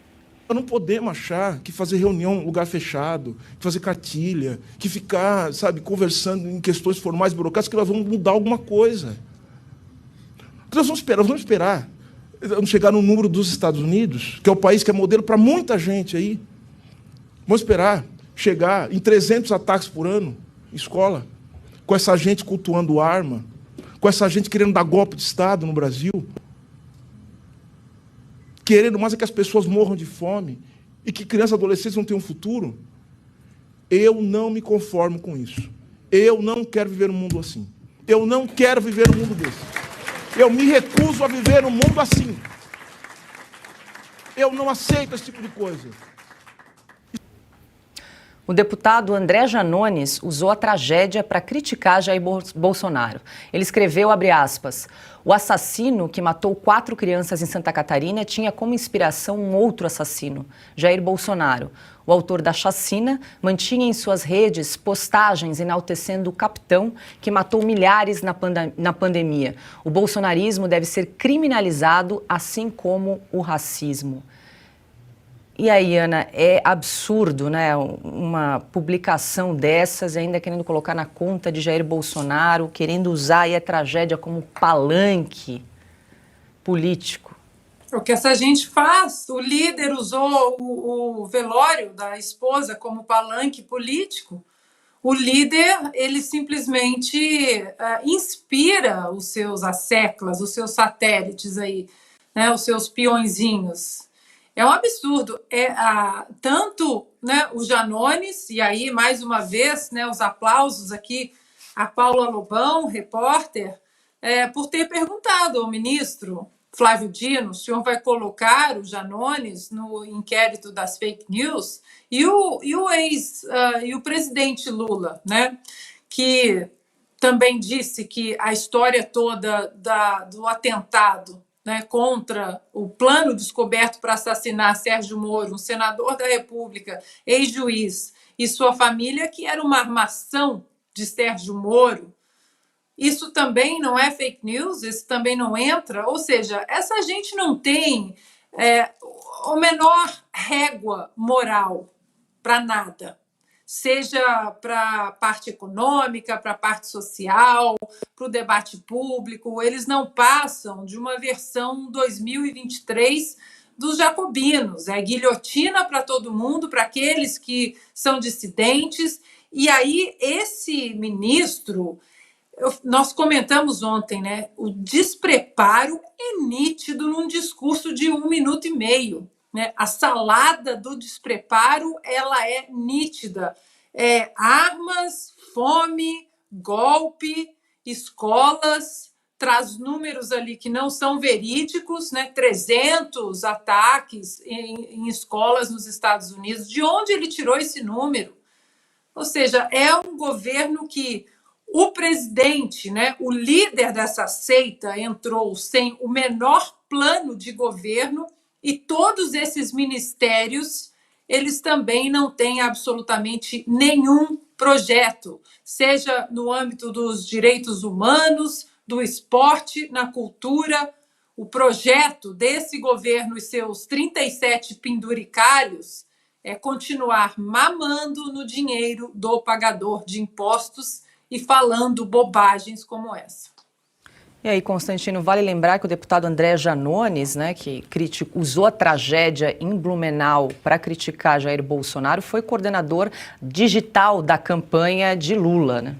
Nós não podemos achar que fazer reunião em lugar fechado, que fazer cartilha, que ficar, conversando em questões formais, burocráticas, que nós vamos mudar alguma coisa. Nós vamos esperar. Vamos chegar no número dos Estados Unidos, que é o país que é modelo para muita gente aí. Vamos esperar chegar em 300 ataques por ano em escola, com essa gente cultuando arma, com essa gente querendo dar golpe de Estado no Brasil, querendo mais é que as pessoas morram de fome e que crianças e adolescentes não tenham um futuro. Eu não me conformo com isso. Eu não quero viver um mundo assim. Eu não quero viver um mundo desse. Eu me recuso a viver um mundo assim. Eu não aceito esse tipo de coisa. O deputado André Janones usou a tragédia para criticar Jair Bolsonaro. Ele escreveu, abre aspas, o assassino que matou 4 crianças em Santa Catarina tinha como inspiração um outro assassino, Jair Bolsonaro. O autor da chacina mantinha em suas redes postagens enaltecendo o capitão que matou milhares na pandemia. O bolsonarismo deve ser criminalizado, assim como o racismo. E aí, Ana, é absurdo, né? Uma publicação dessas, ainda querendo colocar na conta de Jair Bolsonaro, querendo usar aí a tragédia como palanque político. O que essa gente faz, o líder usou o velório da esposa como palanque político. O líder, ele simplesmente inspira os seus asseclas, os seus satélites aí, né? Os seus peõezinhos. É um absurdo. Tanto, né, o Janones, e aí, mais uma vez, né, os aplausos aqui a Paula Lobão, repórter, por ter perguntado ao ministro Flávio Dino, o senhor vai colocar o Janones no inquérito das fake news? E o presidente Lula, né, que também disse que a história toda do atentado, né, contra o plano descoberto para assassinar Sérgio Moro, um senador da República, ex-juiz, e sua família, que era uma armação de Sérgio Moro. Isso também não é fake news? Isso também não entra? Ou seja, essa gente não tem a menor régua moral para nada. Seja para a parte econômica, para a parte social, para o debate público. Eles não passam de uma versão 2023 dos jacobinos. É guilhotina para todo mundo, para aqueles que são dissidentes. E aí, esse ministro, nós comentamos ontem, né? O despreparo é nítido num discurso de 1 minuto e meio. Né? A salada do despreparo, ela é nítida. Armas, fome, golpe, escolas, traz números ali que não são verídicos, né? 300 ataques em escolas nos Estados Unidos. De onde ele tirou esse número? Ou seja, é um governo que o presidente, né, o líder dessa seita, entrou sem o menor plano de governo. E todos esses ministérios, eles também não têm absolutamente nenhum projeto, seja no âmbito dos direitos humanos, do esporte, na cultura. O projeto desse governo e seus 37 penduricários é continuar mamando no dinheiro do pagador de impostos e falando bobagens como essa. E aí, Constantino, vale lembrar que o deputado André Janones, né, que usou a tragédia em Blumenau para criticar Jair Bolsonaro, foi coordenador digital da campanha de Lula, né?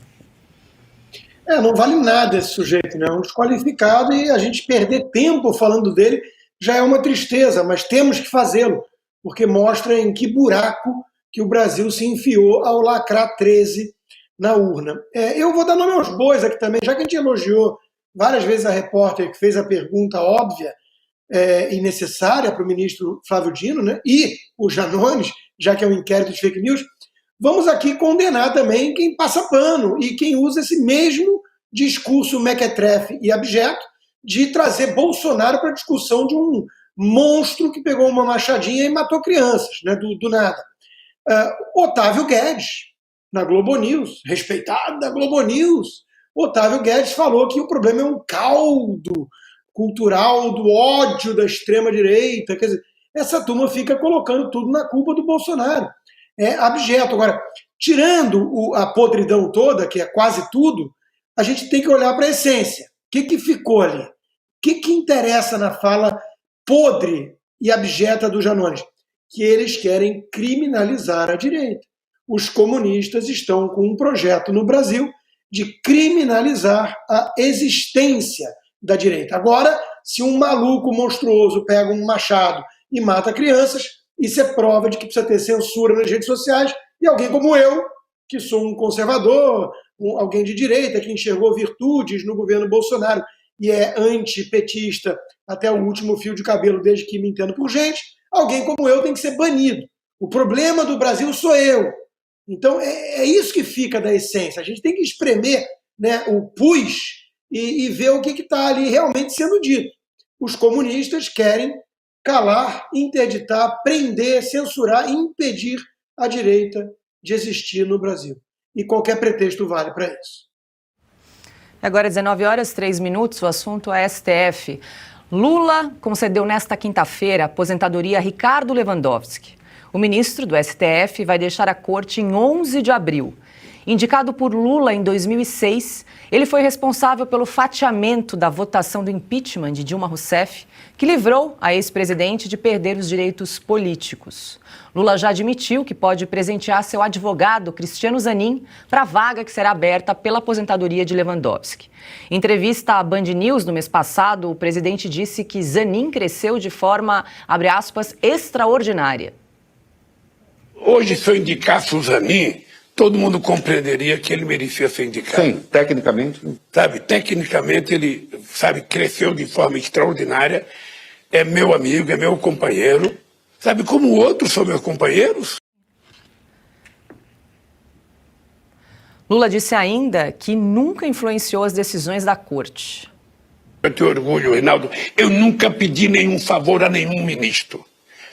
Não vale nada esse sujeito, né? É um desqualificado, e a gente perder tempo falando dele já é uma tristeza, mas temos que fazê-lo, porque mostra em que buraco que o Brasil se enfiou ao lacrar 13 na urna. Eu vou dar nome aos bois aqui também, já que a gente elogiou várias vezes a repórter que fez a pergunta óbvia e necessária para o ministro Flávio Dino, né, e o Janones, já que é um inquérito de fake news, vamos aqui condenar também quem passa pano e quem usa esse mesmo discurso mequetrefe e abjeto de trazer Bolsonaro para a discussão de um monstro que pegou uma machadinha e matou crianças, né, do nada. Ótávio Guedes, na Globo News, respeitada Globo News, Ótávio Guedes falou que o problema é um caldo cultural do ódio da extrema-direita. Quer dizer, essa turma fica colocando tudo na culpa do Bolsonaro. É abjeto. Agora, tirando a podridão toda, que é quase tudo, a gente tem que olhar para a essência. O que ficou ali? O que interessa na fala podre e abjeta do Janones? Que eles querem criminalizar a direita. Os comunistas estão com um projeto no Brasil de criminalizar a existência da direita. Agora, se um maluco monstruoso pega um machado e mata crianças, isso é prova de que precisa ter censura nas redes sociais, e alguém como eu, que sou um conservador, alguém de direita, que enxergou virtudes no governo Bolsonaro e é antipetista até o último fio de cabelo desde que me entendo por gente, alguém como eu tem que ser banido. O problema do Brasil sou eu. Então, é isso que fica da essência. A gente tem que espremer, né, o pus e ver o que está ali realmente sendo dito. Os comunistas querem calar, interditar, prender, censurar e impedir a direita de existir no Brasil. E qualquer pretexto vale para isso. Agora, 19h03, o assunto é STF. Lula concedeu nesta quinta-feira a aposentadoria a Ricardo Lewandowski. O ministro do STF vai deixar a corte em 11 de abril. Indicado por Lula em 2006, ele foi responsável pelo fatiamento da votação do impeachment de Dilma Rousseff, que livrou a ex-presidente de perder os direitos políticos. Lula já admitiu que pode presentear seu advogado, Cristiano Zanin, para a vaga que será aberta pela aposentadoria de Lewandowski. Em entrevista à Band News no mês passado, o presidente disse que Zanin cresceu de forma, abre aspas, extraordinária. Hoje, se eu indicasse o Zanin, todo mundo compreenderia que ele merecia ser indicado. Sim, tecnicamente. Sabe, tecnicamente ele, cresceu de forma extraordinária, é meu amigo, é meu companheiro. Sabe como outros são meus companheiros? Lula disse ainda que nunca influenciou as decisões da corte. Eu tenho orgulho, Reinaldo, eu nunca pedi nenhum favor a nenhum ministro.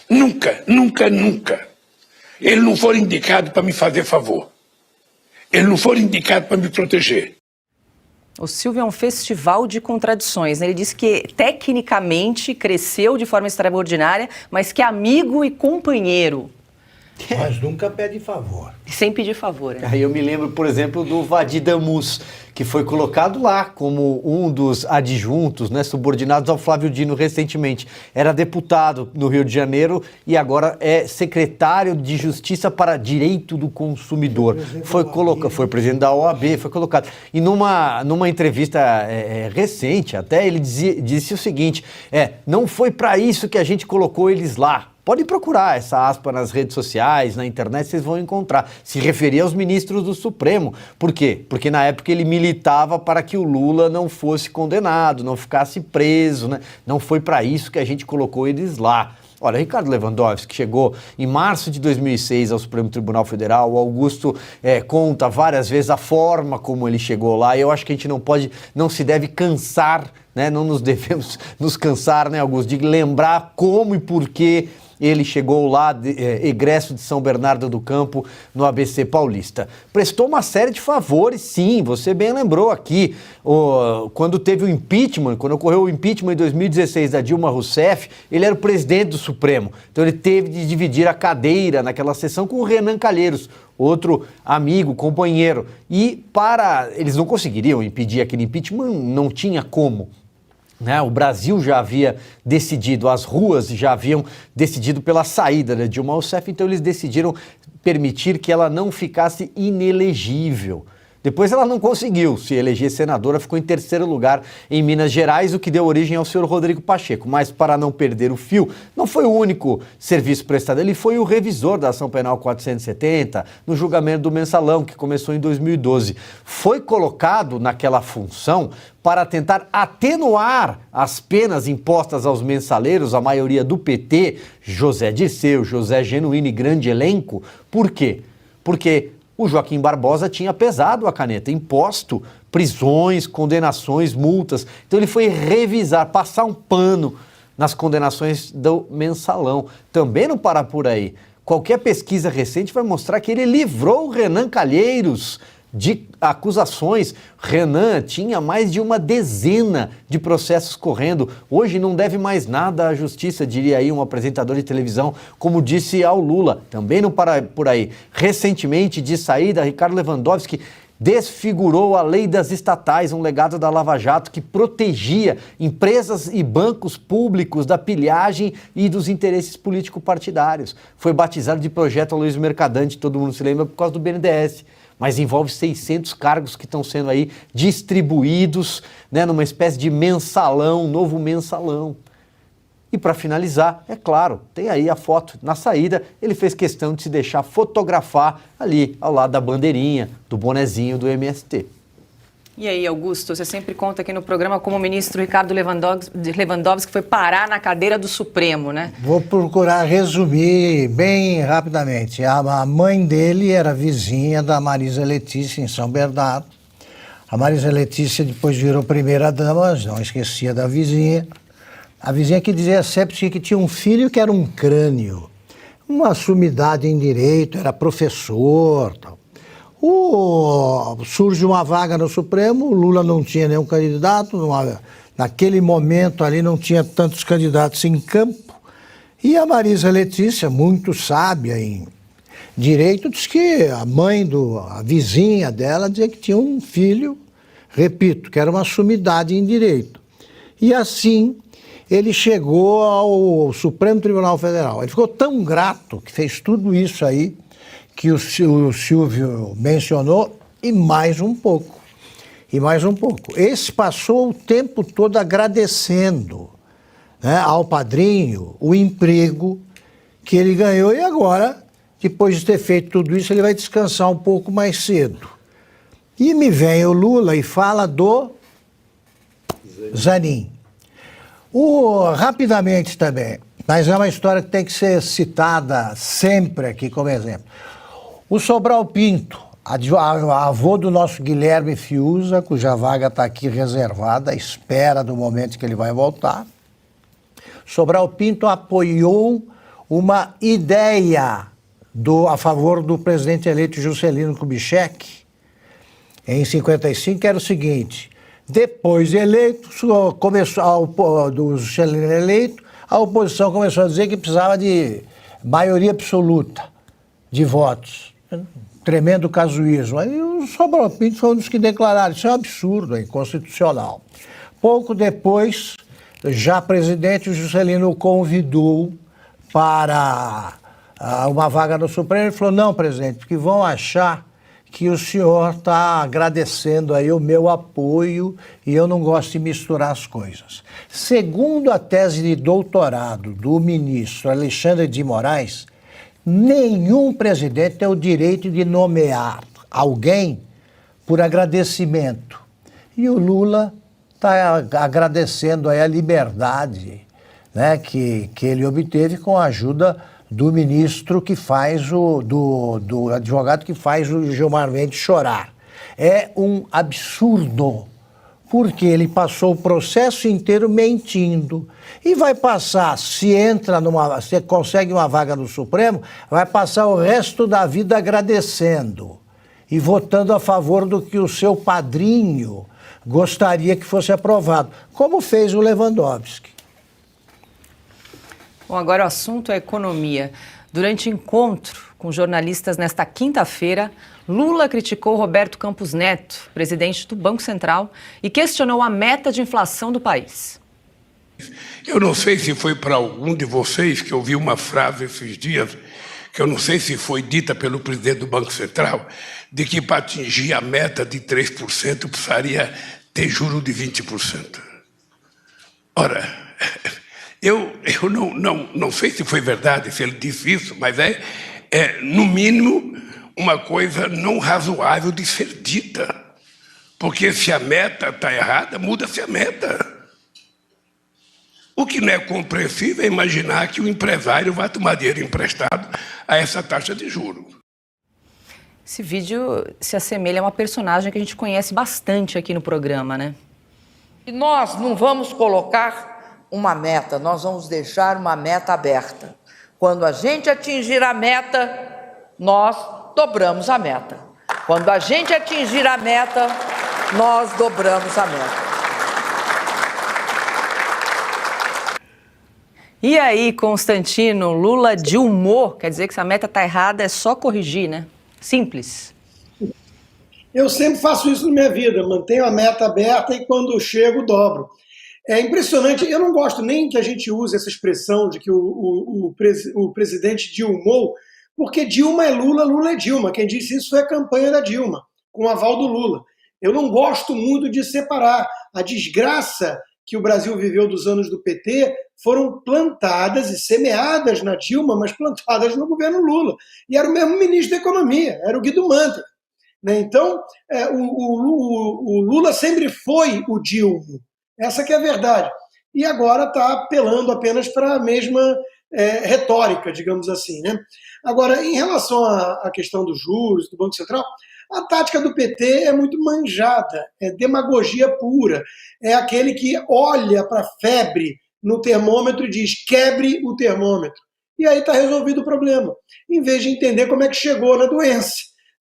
Nunca, nunca, nunca. ele não for indicado para me fazer favor, ele não for indicado para me proteger. O Silvio é um festival de contradições, né? Ele disse que tecnicamente cresceu de forma extraordinária, mas que é amigo e companheiro. Mas nunca pede favor. Sem pedir favor, né? Aí eu me lembro, por exemplo, do Vadi Damus, que foi colocado lá como um dos adjuntos, né, subordinados ao Flávio Dino recentemente. Era deputado no Rio de Janeiro e agora é secretário de Justiça para Direito do Consumidor. Foi presidente da OAB, foi colocado. E numa entrevista recente, até ele disse o seguinte, não foi para isso que a gente colocou eles lá. Pode procurar essa aspa nas redes sociais, na internet, vocês vão encontrar. Se referia aos ministros do Supremo. Por quê? Porque na época ele militava para que o Lula não fosse condenado, não ficasse preso, né? Não foi para isso que a gente colocou eles lá. Olha, Ricardo Lewandowski chegou em março de 2006 ao Supremo Tribunal Federal. O Augusto conta várias vezes a forma como ele chegou lá. E eu acho que a gente não se deve cansar, né? Não nos devemos nos cansar, né, Augusto, de lembrar como e por que ele chegou lá, egresso de São Bernardo do Campo, no ABC Paulista. Prestou uma série de favores, sim, você bem lembrou aqui. Quando teve o impeachment, quando ocorreu o impeachment em 2016 da Dilma Rousseff, ele era o presidente do Supremo. Então ele teve de dividir a cadeira naquela sessão com o Renan Calheiros, outro amigo, companheiro. E eles não conseguiriam impedir aquele impeachment, não tinha como. Né? O Brasil já havia decidido, as ruas já haviam decidido pela saída da Dilma Rousseff, então eles decidiram permitir que ela não ficasse inelegível. Depois ela não conseguiu se eleger senadora, ficou em terceiro lugar em Minas Gerais, o que deu origem ao senhor Rodrigo Pacheco. Mas para não perder o fio, não foi o único serviço prestado, ele foi o revisor da Ação Penal 470, no julgamento do Mensalão, que começou em 2012. Foi colocado naquela função para tentar atenuar as penas impostas aos mensaleiros, a maioria do PT, José Dirceu, José Genuíno e grande elenco. Por quê? Porque o Joaquim Barbosa tinha pesado a caneta, imposto prisões, condenações, multas. Então ele foi revisar, passar um pano nas condenações do Mensalão. Também não para por aí. Qualquer pesquisa recente vai mostrar que ele livrou o Renan Calheiros de acusações. Renan tinha mais de uma dezena de processos correndo. Hoje não deve mais nada à justiça, diria aí um apresentador de televisão, como disse ao Lula. Também não para por aí. Recentemente, de saída, Ricardo Lewandowski desfigurou a lei das estatais, um legado da Lava Jato que protegia empresas e bancos públicos da pilhagem e dos interesses político-partidários. Foi batizado de Projeto Aloysio Mercadante, todo mundo se lembra, por causa do BNDES. Mas envolve 600 cargos que estão sendo aí distribuídos, né, numa espécie de mensalão, novo mensalão. E para finalizar, é claro, tem aí a foto. Na saída, ele fez questão de se deixar fotografar ali, ao lado da bandeirinha, do bonezinho do MST. E aí, Augusto, você sempre conta aqui no programa como o ministro Ricardo Lewandowski foi parar na cadeira do Supremo, né? Vou procurar resumir bem rapidamente. A mãe dele era vizinha da Marisa Letícia, em São Bernardo. A Marisa Letícia depois virou primeira-dama, não esquecia da vizinha. A vizinha que dizia sempre que tinha um filho que era um crânio, uma sumidade em direito, era professor, tal. Surge uma vaga no Supremo, o Lula não tinha nenhum candidato, naquele momento ali não tinha tantos candidatos em campo, e a Marisa Letícia, muito sábia em direito, diz que a vizinha dela dizia que tinha um filho, repito, que era uma sumidade em direito. E assim ele chegou ao Supremo Tribunal Federal. Ele ficou tão grato que fez tudo isso aí, que o Silvio mencionou, e mais um pouco. Esse passou o tempo todo agradecendo, né, ao padrinho o emprego que ele ganhou, e agora, depois de ter feito tudo isso, ele vai descansar um pouco mais cedo. E me vem o Lula e fala do Zanin. Rapidamente também, mas é uma história que tem que ser citada sempre aqui como exemplo. O Sobral Pinto, avô do nosso Guilherme Fiuza, cuja vaga está aqui reservada, à espera do momento que ele vai voltar. Sobral Pinto apoiou uma ideia a favor do presidente eleito Juscelino Kubitschek, em 55, era o seguinte: depois de eleito, do Juscelino eleito, a oposição começou a dizer que precisava de maioria absoluta de votos. Tremendo casuísmo. Aí o Sobral Pinto foi um dos que declararam: isso é um absurdo, é inconstitucional. Pouco depois, já presidente, o Juscelino o convidou para uma vaga no Supremo. Ele falou: não, presidente, porque vão achar que o senhor está agradecendo aí o meu apoio e eu não gosto de misturar as coisas. Segundo a tese de doutorado do ministro Alexandre de Moraes, nenhum presidente tem o direito de nomear alguém por agradecimento. E o Lula está agradecendo aí a liberdade, né, que ele obteve com a ajuda do ministro que faz do advogado que faz o Gilmar Mendes chorar. É um absurdo, porque ele passou o processo inteiro mentindo. E vai passar, se consegue uma vaga no Supremo, vai passar o resto da vida agradecendo e votando a favor do que o seu padrinho gostaria que fosse aprovado, como fez o Lewandowski. Bom, agora o assunto é economia. Durante encontro com jornalistas nesta quinta-feira, Lula criticou Roberto Campos Neto, presidente do Banco Central, e questionou a meta de inflação do país. Eu não sei se foi para algum de vocês que eu vi uma frase esses dias, que eu não sei se foi dita pelo presidente do Banco Central, de que para atingir a meta de 3% precisaria ter juro de 20%. Ora, eu não sei se foi verdade, se ele disse isso, mas é no mínimo, uma coisa não razoável de ser dita. Porque se a meta está errada, muda-se a meta. O que não é compreensível é imaginar que o empresário vai tomar dinheiro emprestado a essa taxa de juros. Esse vídeo se assemelha a uma personagem que a gente conhece bastante aqui no programa, né? E nós não vamos colocar uma meta, nós vamos deixar uma meta aberta. Quando a gente atingir a meta, nós dobramos a meta. Quando a gente atingir a meta, nós dobramos a meta. E aí, Constantino, Lula dilmou, quer dizer que se a meta está errada é só corrigir, né? Simples. Eu sempre faço isso na minha vida, mantenho a meta aberta e quando chego, dobro. É impressionante, eu não gosto nem que a gente use essa expressão de que o presidente dilmou, porque Dilma é Lula, Lula é Dilma. Quem disse isso foi a campanha da Dilma, com o aval do Lula. Eu não gosto muito de separar. A desgraça que o Brasil viveu dos anos do PT foram plantadas e semeadas na Dilma, mas plantadas no governo Lula. E era o mesmo ministro da Economia, era o Guido Mantega. Então, o Lula sempre foi o Dilma. Essa que é a verdade. E agora está apelando apenas para a mesma retórica, digamos assim, né? Agora, em relação à questão dos juros, do Banco Central, a tática do PT é muito manjada, é demagogia pura. É aquele que olha para a febre no termômetro e diz: quebre o termômetro. E aí está resolvido o problema, em vez de entender como é que chegou na doença.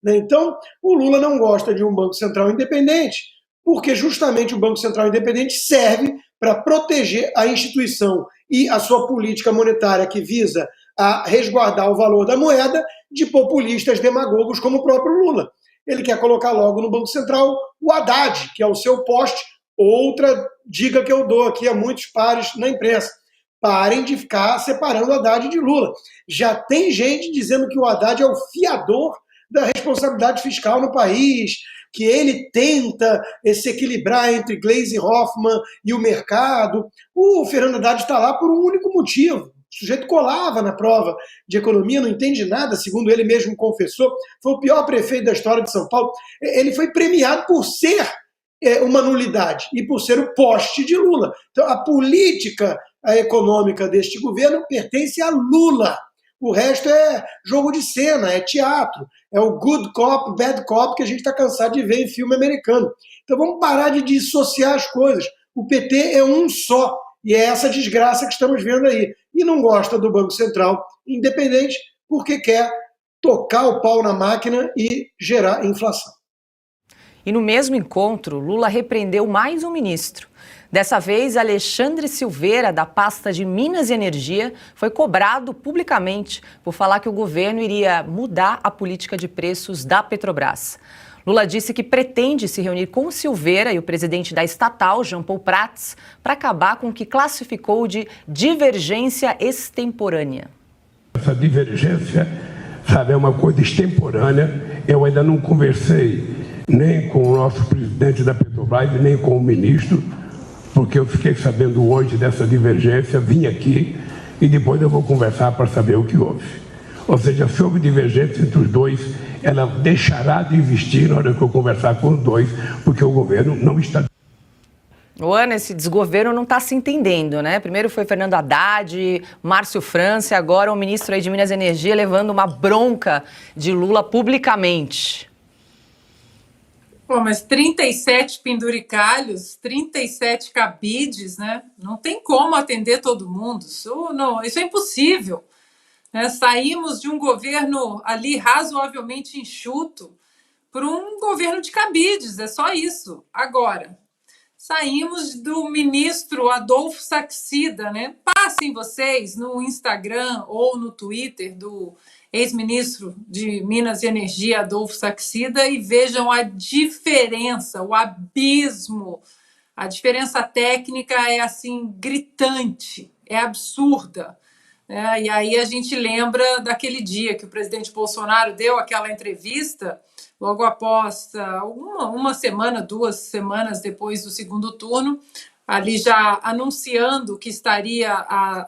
Então, o Lula não gosta de um Banco Central independente, porque justamente o Banco Central independente serve para proteger a instituição e a sua política monetária que visa a resguardar o valor da moeda de populistas demagogos como o próprio Lula. Ele quer colocar logo no Banco Central o Haddad, que é o seu poste. Outra dica que eu dou aqui a muitos pares na imprensa: parem de ficar separando o Haddad de Lula. Já tem gente dizendo que o Haddad é o fiador da responsabilidade fiscal no país, que ele tenta se equilibrar entre Gleisi Hoffmann e o mercado. O Fernando Haddad está lá por um único motivo. O sujeito colava na prova de economia, não entende nada, segundo ele mesmo confessou. Foi o pior prefeito da história de São Paulo. Ele foi premiado por ser uma nulidade e por ser o poste de Lula. Então, a política econômica deste governo pertence a Lula. O resto é jogo de cena, é teatro. É o good cop, bad cop que a gente está cansado de ver em filme americano. Então vamos parar de dissociar as coisas. O PT é um só. E é essa desgraça que estamos vendo aí. E não gosta do Banco Central independente porque quer tocar o pau na máquina e gerar inflação. E no mesmo encontro, Lula repreendeu mais um ministro. Dessa vez, Alexandre Silveira, da pasta de Minas e Energia, foi cobrado publicamente por falar que o governo iria mudar a política de preços da Petrobras. Lula disse que pretende se reunir com Silveira e o presidente da estatal, Jean Paul Prats, para acabar com o que classificou de divergência extemporânea. Essa divergência, sabe, é uma coisa extemporânea. Eu ainda não conversei nem com o nosso presidente da Petrobras, nem com o ministro, porque eu fiquei sabendo hoje dessa divergência, vim aqui e depois eu vou conversar para saber o que houve. Ou seja, se houve divergência entre os dois, ela deixará de existir na hora que eu conversar com os dois, porque o governo não está... Ana, esse desgoverno não está se entendendo, né? Primeiro foi Fernando Haddad, Márcio França, agora o ministro aí de Minas e Energia levando uma bronca de Lula publicamente. Pô, mas 37 penduricalhos, 37 cabides, né? Não tem como atender todo mundo. Isso é impossível. Né? Saímos de um governo ali razoavelmente enxuto para um governo de cabides, é só isso. Agora, saímos do ministro Adolfo Saxida, né? Passem vocês no Instagram ou no Twitter do ex-ministro de Minas e Energia, Adolfo Saxida, e vejam a diferença, o abismo. A diferença técnica é, assim, gritante, é absurda. E aí a gente lembra daquele dia que o presidente Bolsonaro deu aquela entrevista, logo após uma semana, 2 semanas depois do segundo turno, ali já anunciando que estaria,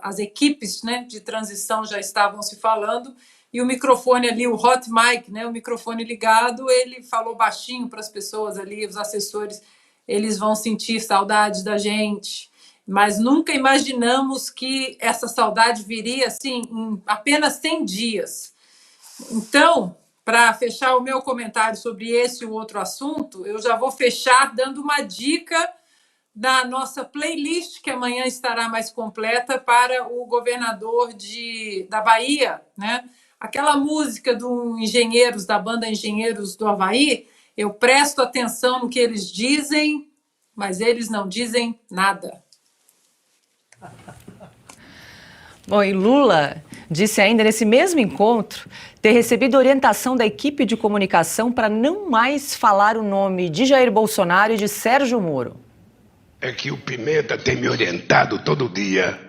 as equipes, né, de transição já estavam se falando, e o microfone ali, o hot mic, né, o microfone ligado, ele falou baixinho para as pessoas ali, os assessores, eles vão sentir saudade da gente, mas nunca imaginamos que essa saudade viria assim em apenas 100 dias. Então, para fechar o meu comentário sobre esse e o outro assunto, eu já vou fechar dando uma dica da nossa playlist, que amanhã estará mais completa, para o governador da Bahia, né? Aquela música do Engenheiros, da banda Engenheiros do Havaí, eu presto atenção no que eles dizem, mas eles não dizem nada. Bom, e Lula disse ainda nesse mesmo encontro ter recebido orientação da equipe de comunicação para não mais falar o nome de Jair Bolsonaro e de Sérgio Moro. É que o Pimenta tem me orientado todo dia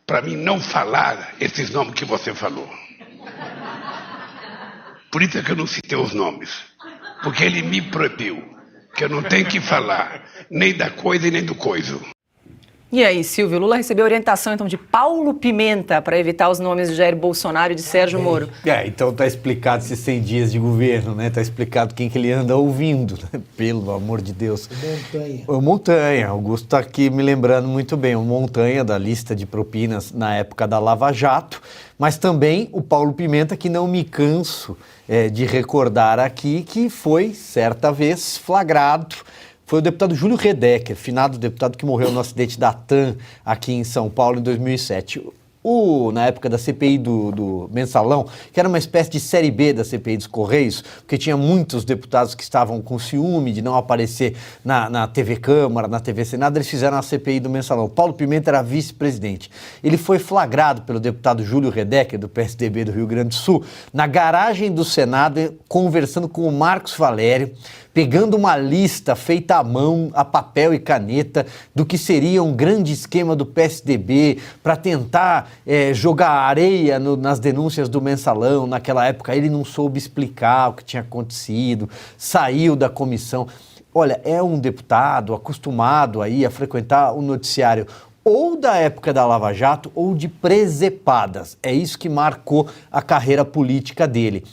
para mim não falar esses nomes que você falou. Por isso é que eu não citei os nomes, porque ele me proibiu que eu não tenho que falar nem da coisa e nem do coiso. E aí, Silvio, Lula recebeu orientação, então, de Paulo Pimenta para evitar os nomes de Jair Bolsonaro e de Sérgio Moro. Então tá explicado esses 100 dias de governo, né? Tá explicado quem que ele anda ouvindo, né? Pelo amor de Deus. O Montanha, Augusto tá aqui me lembrando muito bem, o Montanha da lista de propinas na época da Lava Jato, mas também o Paulo Pimenta, que não me canso de recordar aqui, que foi, certa vez, flagrado. Foi o deputado Júlio Redecker, finado deputado que morreu no acidente da TAM aqui em São Paulo em 2007. Na época da CPI do Mensalão, que era uma espécie de série B da CPI dos Correios, porque tinha muitos deputados que estavam com ciúme de não aparecer na TV Câmara, na TV Senado, eles fizeram a CPI do Mensalão. Paulo Pimenta era vice-presidente. Ele foi flagrado pelo deputado Júlio Redecker, do PSDB do Rio Grande do Sul, na garagem do Senado, conversando com o Marcos Valério, pegando uma lista feita à mão, a papel e caneta, do que seria um grande esquema do PSDB para tentar jogar areia nas denúncias do Mensalão. Naquela época ele não soube explicar o que tinha acontecido, saiu da comissão. Olha, é um deputado acostumado aí a frequentar o noticiário ou da época da Lava Jato ou de presepadas. É isso que marcou a carreira política dele.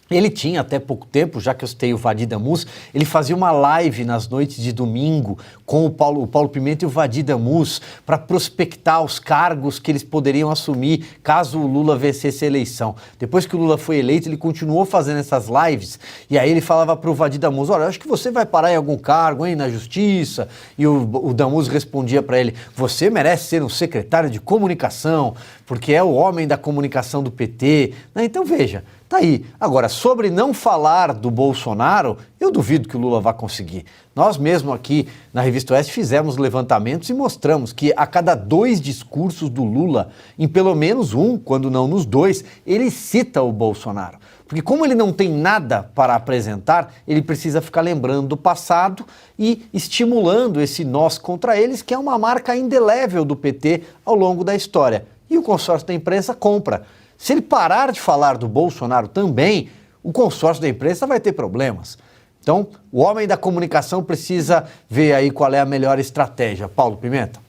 Ele tinha até pouco tempo, já que eu citei o Vadir Damus, ele fazia uma live nas noites de domingo com o Paulo Pimenta e o Vadir Damus para prospectar os cargos que eles poderiam assumir caso o Lula vencesse a eleição. Depois que o Lula foi eleito, ele continuou fazendo essas lives e aí ele falava para o Vadir Damus, olha, acho que você vai parar em algum cargo, hein, na justiça. E o Damus respondia para ele, você merece ser um secretário de comunicação, porque é o homem da comunicação do PT, né? Então veja, tá aí. Agora, sobre não falar do Bolsonaro, eu duvido que o Lula vá conseguir. Nós mesmo aqui na Revista Oeste fizemos levantamentos e mostramos que a cada 2 discursos do Lula, em pelo menos um, quando não nos 2, ele cita o Bolsonaro. Porque como ele não tem nada para apresentar, ele precisa ficar lembrando do passado e estimulando esse nós contra eles, que é uma marca indelével do PT ao longo da história. E o consórcio da imprensa compra. Se ele parar de falar do Bolsonaro também, o consórcio da imprensa vai ter problemas. Então, o homem da comunicação precisa ver aí qual é a melhor estratégia. Paulo Pimenta.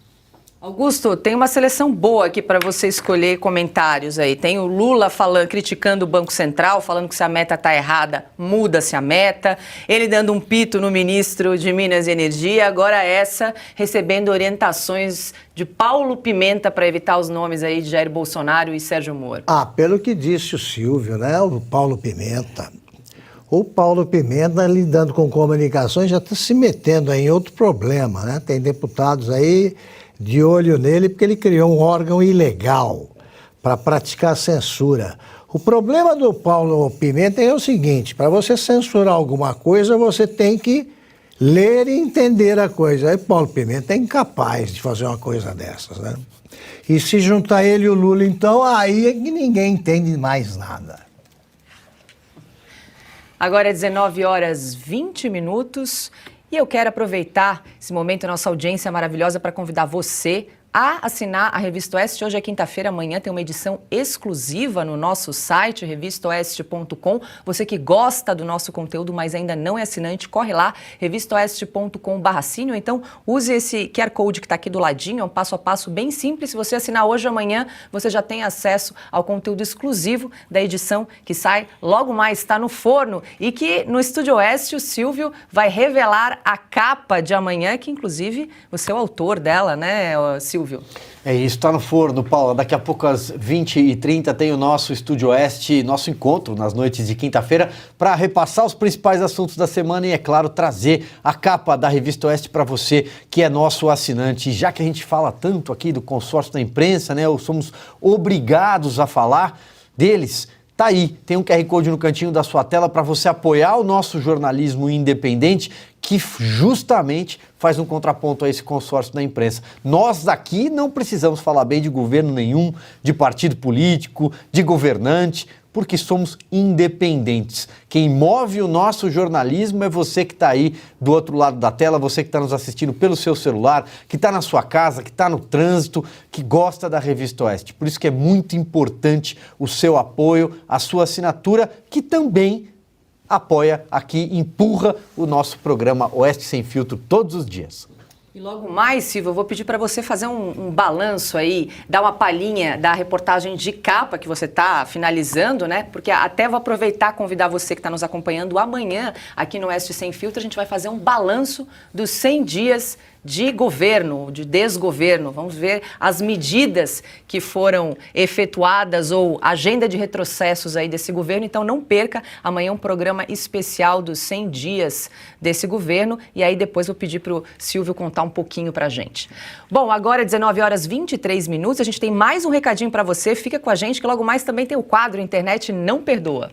Augusto, tem uma seleção boa aqui para você escolher comentários aí. Tem o Lula criticando o Banco Central, falando que se a meta está errada, muda-se a meta. Ele dando um pito no ministro de Minas e Energia. Agora essa, recebendo orientações de Paulo Pimenta para evitar os nomes aí de Jair Bolsonaro e Sérgio Moro. Pelo que disse o Silvio, né? O Paulo Pimenta. O Paulo Pimenta, lidando com comunicações, já está se metendo aí em outro problema, né? Tem deputados aí de olho nele porque ele criou um órgão ilegal para praticar censura. O problema do Paulo Pimenta é o seguinte: para você censurar alguma coisa, você tem que ler e entender a coisa. Aí Paulo Pimenta é incapaz de fazer uma coisa dessas, né? E se juntar ele e o Lula, então, aí é que ninguém entende mais nada. Agora é 19h20 e eu quero aproveitar esse momento, a nossa audiência maravilhosa, para convidar você a assinar a Revista Oeste. Hoje é quinta-feira, amanhã tem uma edição exclusiva no nosso site, revistaoeste.com. Você que gosta do nosso conteúdo, mas ainda não é assinante, corre lá, revistaoeste.com/assine, ou então use esse QR Code que está aqui do ladinho, é um passo a passo bem simples. Se você assinar hoje ou amanhã, você já tem acesso ao conteúdo exclusivo da edição que sai logo mais, está no forno, e que no Estúdio Oeste o Silvio vai revelar a capa de amanhã, que inclusive você é o autor dela, né, Silvio? É isso, está no forno, Paula. Daqui a pouco às 20h30 tem o nosso Estúdio Oeste, nosso encontro nas noites de quinta-feira para repassar os principais assuntos da semana e, é claro, trazer a capa da Revista Oeste para você que é nosso assinante. E já que a gente fala tanto aqui do consórcio da imprensa, né, ou somos obrigados a falar deles, tá aí, tem um QR Code no cantinho da sua tela para você apoiar o nosso jornalismo independente, que justamente faz um contraponto a esse consórcio da imprensa. Nós aqui não precisamos falar bem de governo nenhum, de partido político, de governante, porque somos independentes. Quem move o nosso jornalismo é você que está aí do outro lado da tela, você que está nos assistindo pelo seu celular, que está na sua casa, que está no trânsito, que gosta da Revista Oeste. Por isso que é muito importante o seu apoio, a sua assinatura, que também apoia aqui, empurra o nosso programa Oeste Sem Filtro todos os dias. E logo mais, Silvio, eu vou pedir para você fazer um balanço aí, dar uma palhinha da reportagem de capa que você está finalizando, né? Porque até vou aproveitar e convidar você que está nos acompanhando amanhã aqui no Oeste Sem Filtro. A gente vai fazer um balanço dos 100 dias de governo, de desgoverno. Vamos ver as medidas que foram efetuadas ou agenda de retrocessos aí desse governo. Então não perca, amanhã um programa especial dos 100 dias desse governo. E aí depois vou pedir para o Silvio contar um pouquinho para a gente. Bom, agora 19h23, a gente tem mais um recadinho para você. Fica com a gente que logo mais também tem o quadro Internet Não Perdoa.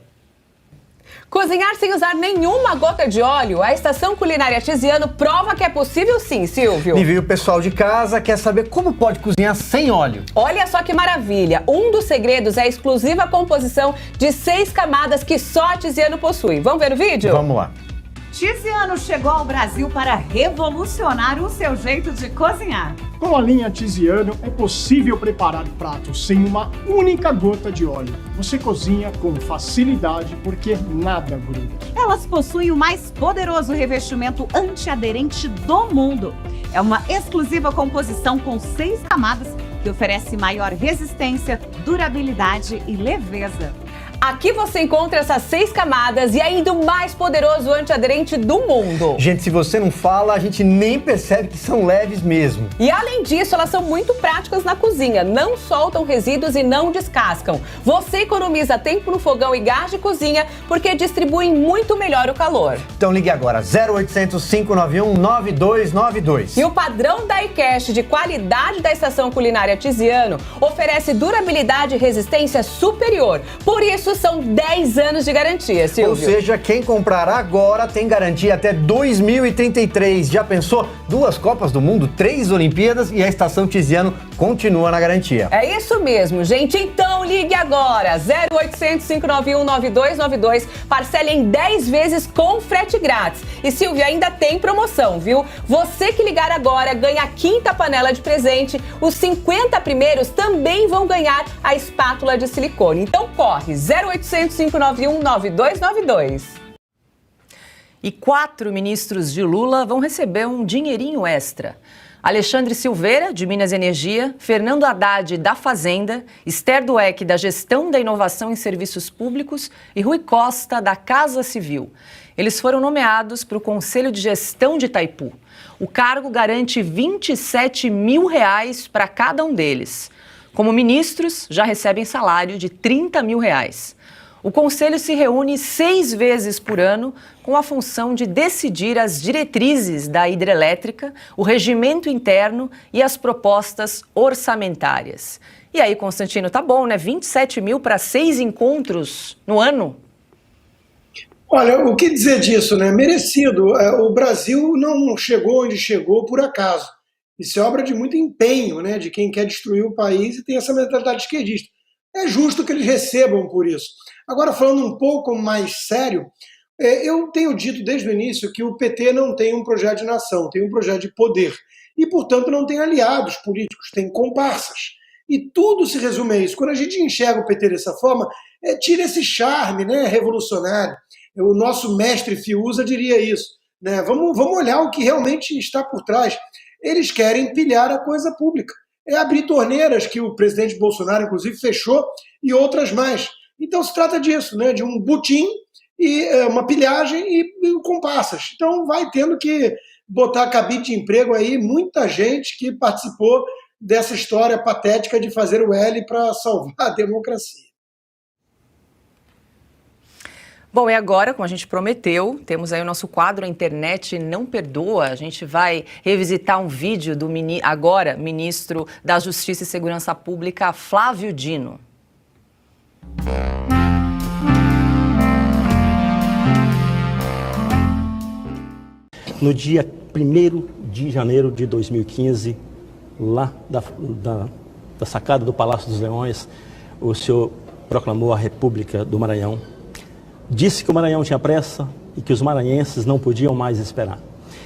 Cozinhar sem usar nenhuma gota de óleo? A Estação Culinária Tiziano prova que é possível sim, Silvio. E viu, o pessoal de casa quer saber como pode cozinhar sem óleo. Olha só que maravilha! Um dos segredos é a exclusiva composição de 6 camadas que só a Tiziano possui. Vamos ver o vídeo? Vamos lá. Tiziano chegou ao Brasil para revolucionar o seu jeito de cozinhar. Com a linha Tiziano é possível preparar pratos sem uma única gota de óleo. Você cozinha com facilidade porque nada gruda. Elas possuem o mais poderoso revestimento antiaderente do mundo. É uma exclusiva composição com 6 camadas que oferece maior resistência, durabilidade e leveza. Aqui você encontra essas 6 camadas e ainda o mais poderoso antiaderente do mundo. Gente, se você não fala, a gente nem percebe que são leves mesmo. E além disso, elas são muito práticas na cozinha. Não soltam resíduos e não descascam. Você economiza tempo no fogão e gás de cozinha porque distribuem muito melhor o calor. Então ligue agora, 0800 591 9292. E o padrão da iCash de qualidade da estação culinária Tiziano oferece durabilidade e resistência superior. Por isso, são 10 anos de garantia, Silvio. Ou seja, quem comprar agora tem garantia até 2033. Já pensou? 2 Copas do Mundo, 3 Olimpíadas e a estação Tiziano continua na garantia. É isso mesmo, gente. Então ligue agora, 0800 591 9292. Parcele em 10 vezes com frete grátis. E Silvio, ainda tem promoção, viu? Você que ligar agora ganha a 5ª panela de presente. Os 50 primeiros também vão ganhar a espátula de silicone. Então corre, 0800 591 9292. E 4 ministros de Lula vão receber um dinheirinho extra. Alexandre Silveira, de Minas e Energia, Fernando Haddad, da Fazenda, Esther Dweck, da Gestão da Inovação em Serviços Públicos e Rui Costa, da Casa Civil. Eles foram nomeados para o Conselho de Gestão de Itaipu. O cargo garante R$27 mil para cada um deles. Como ministros, já recebem salário de R$30 mil. O Conselho se reúne 6 vezes por ano com a função de decidir as diretrizes da hidrelétrica, o regimento interno e as propostas orçamentárias. E aí, Constantino, tá bom, né? 27 mil para 6 encontros no ano? Olha, o que dizer disso, né? Merecido. O Brasil não chegou onde chegou por acaso. Isso é obra de muito empenho, né? De quem quer destruir o país e tem essa mentalidade esquerdista. É justo que eles recebam por isso. Agora, falando um pouco mais sério, eu tenho dito desde o início que o PT não tem um projeto de nação, tem um projeto de poder. E, portanto, não tem aliados políticos, tem comparsas. E tudo se resume a isso. Quando a gente enxerga o PT dessa forma, tira esse charme, né, revolucionário. O nosso mestre Fiuza diria isso. Né? Vamos olhar o que realmente está por trás. Eles querem pilhar a coisa pública. É abrir torneiras que o presidente Bolsonaro, inclusive, fechou e outras mais. Então se trata disso, né? De um butim e uma pilhagem e comparsas. Então vai tendo que botar cabide de emprego aí muita gente que participou dessa história patética de fazer o L para salvar a democracia. Bom, e agora, como a gente prometeu, temos aí o nosso quadro A Internet Não Perdoa. A gente vai revisitar um vídeo do agora ministro da Justiça e Segurança Pública, Flávio Dino. No dia 1º de janeiro de 2015, lá da sacada do Palácio dos Leões, o senhor proclamou a República do Maranhão. Disse que o Maranhão tinha pressa e que os maranhenses não podiam mais esperar.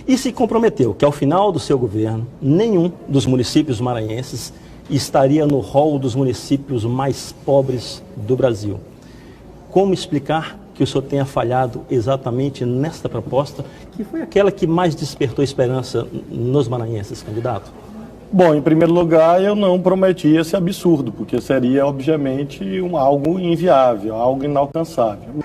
E se comprometeu que ao final do seu governo, nenhum dos municípios maranhenses estaria no rol dos municípios mais pobres do Brasil. Como explicar que o senhor tenha falhado exatamente nesta proposta, que foi aquela que mais despertou esperança nos maranhenses, candidato? Bom, em primeiro lugar, eu não prometi esse absurdo, porque seria, obviamente, algo inviável, algo inalcançável.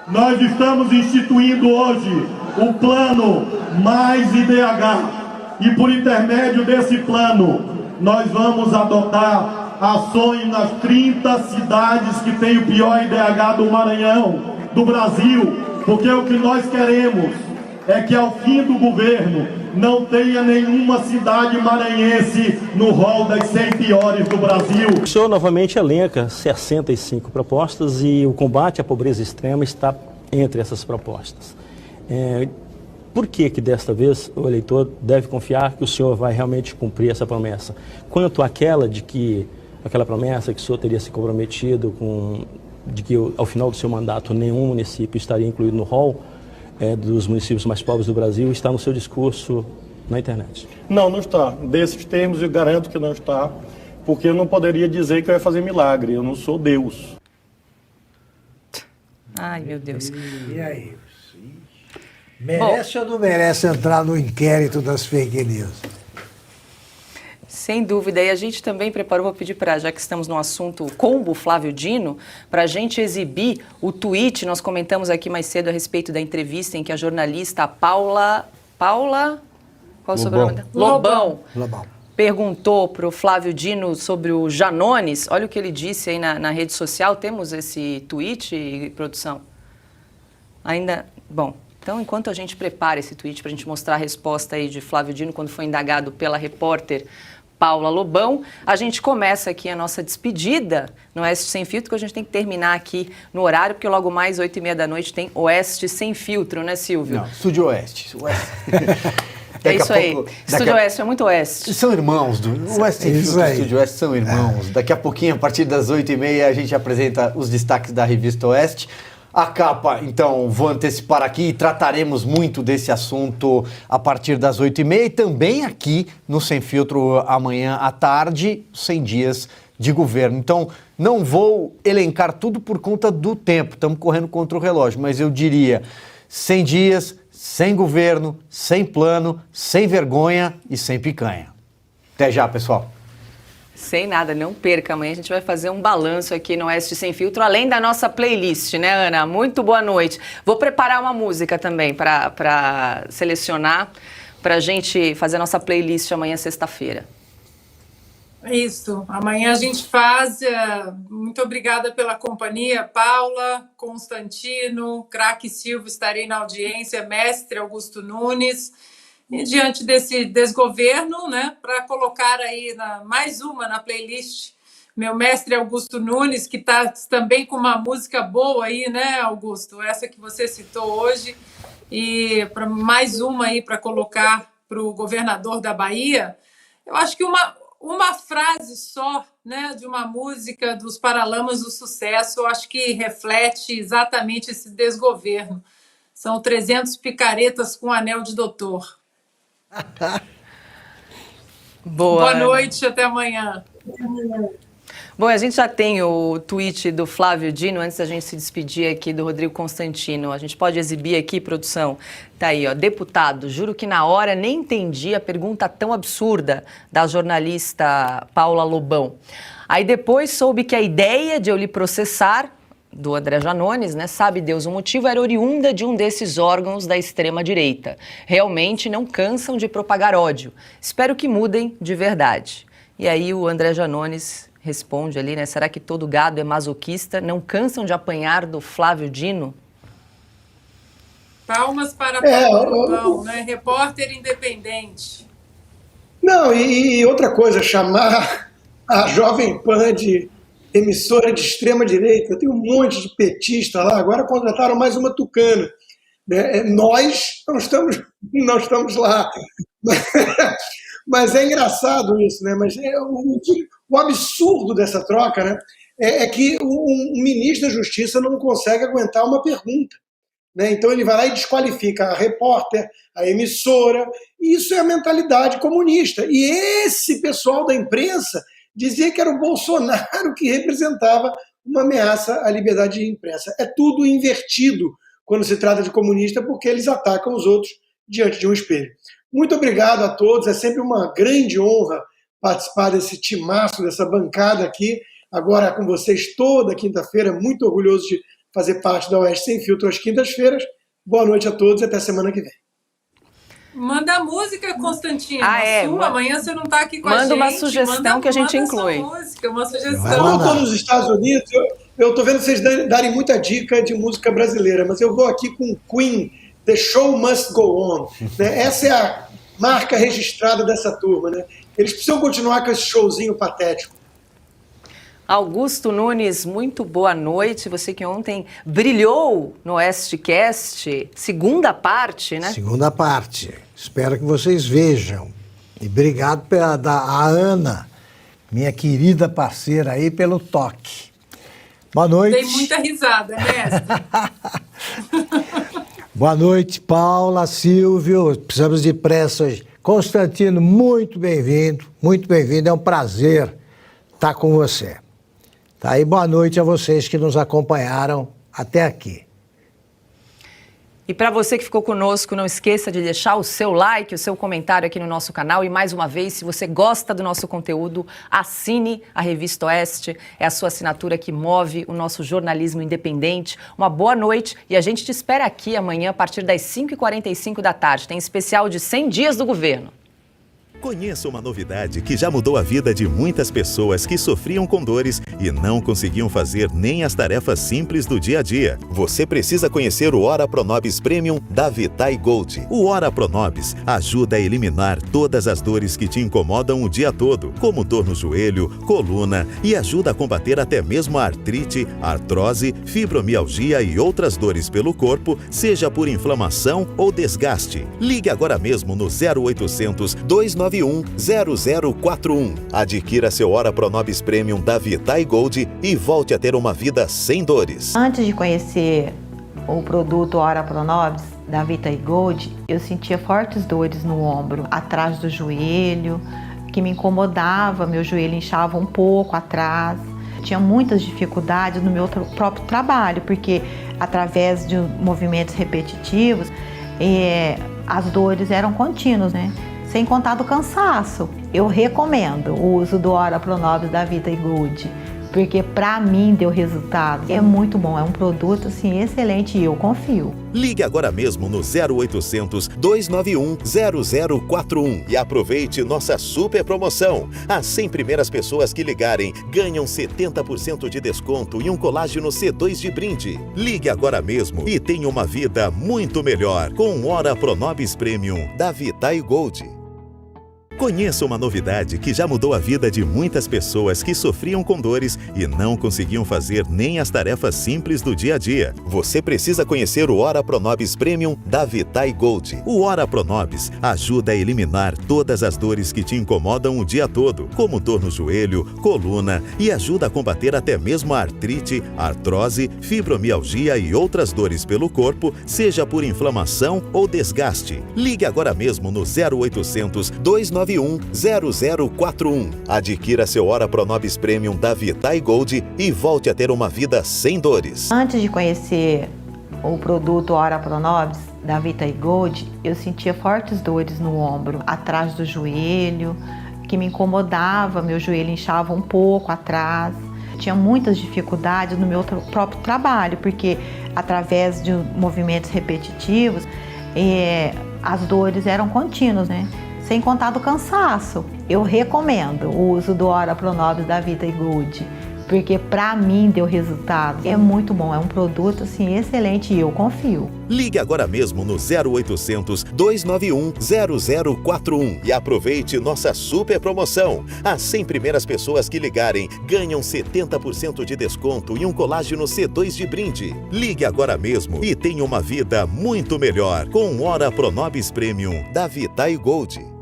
Nós estamos instituindo hoje o plano Mais IDH e por intermédio desse plano nós vamos adotar ações nas 30 cidades que têm o pior IDH do Maranhão, do Brasil, porque o que nós queremos é que ao fim do governo não tenha nenhuma cidade maranhense no rol das 100 piores do Brasil. O senhor novamente elenca 65 propostas e o combate à pobreza extrema está entre essas propostas. Por que desta vez o eleitor deve confiar que o senhor vai realmente cumprir essa promessa? Quanto àquela promessa que o senhor teria se comprometido de que ao final do seu mandato nenhum município estaria incluído no rol dos municípios mais pobres do Brasil, está no seu discurso na internet? Não está. Desses termos eu garanto que não está, porque eu não poderia dizer que eu ia fazer milagre, eu não sou Deus. Ai, meu Deus. E aí? Merece ou não merece entrar no inquérito das fake news? Sem dúvida. E a gente também preparou, vou pedir para, já que estamos no assunto combo Flávio Dino, para a gente exibir o tweet. Nós comentamos aqui mais cedo a respeito da entrevista em que a jornalista Paula, qual o sobrenome? Lobão. Perguntou para o Flávio Dino sobre o Janones. Olha o que ele disse aí na rede social. Temos esse tweet, produção? Ainda... Bom, então enquanto a gente prepara esse tweet para a gente mostrar a resposta aí de Flávio Dino quando foi indagado pela repórter Paula Lobão, a gente começa aqui a nossa despedida no Oeste Sem Filtro, que a gente tem que terminar aqui no horário, porque logo mais 8h30 da noite tem Oeste Sem Filtro, né, Silvio? Não, Estúdio Oeste. É isso aí. Estúdio Oeste, é muito Oeste. São irmãos, o Oeste Sem Filtro e o Estúdio Oeste são irmãos. Daqui a pouquinho, a partir das 8h30, a gente apresenta os destaques da Revista Oeste. A capa, então, vou antecipar aqui e trataremos muito desse assunto a partir das 8h30 e também aqui no Sem Filtro amanhã à tarde, 100 dias de governo. Então, não vou elencar tudo por conta do tempo, estamos correndo contra o relógio, mas eu diria 100 dias, sem governo, sem plano, sem vergonha e sem picanha. Até já, pessoal. Sem nada, não perca. Amanhã a gente vai fazer um balanço aqui no Oeste Sem Filtro, além da nossa playlist, né, Ana? Muito boa noite. Vou preparar uma música também para selecionar, para a gente fazer a nossa playlist amanhã, sexta-feira. Isso, amanhã a gente faz. Muito obrigada pela companhia, Paula, Constantino, craque Silvio, estarei na audiência, mestre Augusto Nunes. E diante desse desgoverno, né, para colocar aí mais uma na playlist, meu mestre Augusto Nunes, que está também com uma música boa aí, né, Augusto? Essa que você citou hoje. E para mais uma aí para colocar para o governador da Bahia. Eu acho que uma frase só, né, de uma música dos Paralamas do Sucesso, eu acho que reflete exatamente esse desgoverno. São 300 picaretas com anel de doutor. Boa noite, até amanhã. Bom, a gente já tem o tweet do Flávio Dino, antes da gente se despedir aqui do Rodrigo Constantino. A gente pode exibir aqui, produção? Tá aí, ó. Deputado, juro que na hora nem entendi a pergunta tão absurda da jornalista Paula Lobão. Aí depois soube que a ideia de eu lhe processar, do André Janones, né, sabe Deus o motivo, era oriunda de um desses órgãos da extrema-direita. Realmente não cansam de propagar ódio. Espero que mudem de verdade. E aí o André Janones responde ali, né, será que todo gado é masoquista? Não cansam de apanhar do Flávio Dino? Palmas para Paulo Lobão, né, repórter independente. Não, e outra coisa, chamar a Jovem Pan de emissora de extrema-direita, tem um monte de petista lá, agora contrataram mais uma tucana. Né? Nós não estamos lá. Mas é engraçado isso, né? Mas o absurdo dessa troca, né, é que um ministro da Justiça não consegue aguentar uma pergunta. Né? Então ele vai lá e desqualifica a repórter, a emissora, e isso é a mentalidade comunista. E esse pessoal da imprensa dizia que era o Bolsonaro que representava uma ameaça à liberdade de imprensa. É tudo invertido quando se trata de comunista, porque eles atacam os outros diante de um espelho. Muito obrigado a todos, é sempre uma grande honra participar desse timaço, dessa bancada aqui, agora com vocês toda quinta-feira, muito orgulhoso de fazer parte da Oeste Sem Filtro às quintas-feiras. Boa noite a todos e até semana que vem. Manda a música, Constantino. Manda. Amanhã você não está aqui com a gente. Manda uma sugestão que a gente inclui. Uma sugestão. Como eu estou nos Estados Unidos, eu estou vendo vocês darem muita dica de música brasileira, mas eu vou aqui com Queen, The Show Must Go On. Né? Essa é a marca registrada dessa turma. Né? Eles precisam continuar com esse showzinho patético. Augusto Nunes, muito boa noite. Você que ontem brilhou no Oestecast, segunda parte, né? Segunda parte. Espero que vocês vejam. E obrigado a Ana, minha querida parceira aí, pelo toque. Boa noite. Dei muita risada, mestre. Boa noite, Paula, Silvio. Precisamos de pressa hoje. Constantino, muito bem-vindo. Muito bem-vindo. É um prazer estar com você. Tá, e boa noite a vocês que nos acompanharam até aqui. E para você que ficou conosco, não esqueça de deixar o seu like, o seu comentário aqui no nosso canal. E mais uma vez, se você gosta do nosso conteúdo, assine a Revista Oeste. É a sua assinatura que move o nosso jornalismo independente. Uma boa noite e a gente te espera aqui amanhã a partir das 5h45 da tarde. Tem especial de 100 dias do governo. Conheça uma novidade que já mudou a vida de muitas pessoas que sofriam com dores e não conseguiam fazer nem as tarefas simples do dia a dia. Você precisa conhecer o Ora Pronobis Premium da Vitae Gold. O Ora Pronobis ajuda a eliminar todas as dores que te incomodam o dia todo, como dor no joelho, coluna, e ajuda a combater até mesmo a artrite, artrose, fibromialgia e outras dores pelo corpo, seja por inflamação ou desgaste. Ligue agora mesmo no 0800 291 0041. Adquira seu Ora Pronobis Premium da Vitae Gold e volte a ter uma vida sem dores. Antes de conhecer o produto Ora Pronobis da Vitae Gold, eu sentia fortes dores no ombro, atrás do joelho, que me incomodava, meu joelho inchava um pouco atrás. Tinha muitas dificuldades no meu próprio trabalho, porque através de movimentos repetitivos, as dores eram contínuas, né? Sem contar do cansaço. Eu recomendo o uso do Ora Pronobis da Vitae Gold, porque para mim deu resultado. É muito bom, é um produto assim excelente e eu confio. Ligue agora mesmo no 0800 291 0041 e aproveite nossa super promoção. As 100 primeiras pessoas que ligarem ganham 70% de desconto e um colágeno C2 de brinde. Ligue agora mesmo e tenha uma vida muito melhor com o Ora Pronobis Premium da Vitae Gold. Conheça uma novidade que já mudou a vida de muitas pessoas que sofriam com dores e não conseguiam fazer nem as tarefas simples do dia a dia. Você precisa conhecer o Ora Pronobis Premium da Vitae Gold. O Ora Pronobis ajuda a eliminar todas as dores que te incomodam o dia todo, como dor no joelho, coluna, e ajuda a combater até mesmo a artrite, artrose, fibromialgia e outras dores pelo corpo, seja por inflamação ou desgaste. Ligue agora mesmo no 0800 291 0041. Adquira seu Ora Pronobis Premium da Vitae Gold e volte a ter uma vida sem dores. Antes de conhecer o produto Ora Pronobis da Vitae Gold, eu sentia fortes dores no ombro, atrás do joelho, que me incomodava, meu joelho inchava um pouco atrás. Tinha muitas dificuldades no meu próprio trabalho, porque através de movimentos repetitivos, as dores eram contínuas, né? Sem contar do cansaço. Eu recomendo o uso do Ora Pronobis da Vitae Gold, porque para mim deu resultado. É muito bom, é um produto assim excelente e eu confio. Ligue agora mesmo no 0800 291 0041 e aproveite nossa super promoção. As 100 primeiras pessoas que ligarem ganham 70% de desconto e um colágeno C2 de brinde. Ligue agora mesmo e tenha uma vida muito melhor com o Ora Pronobis Premium da Vitae Gold.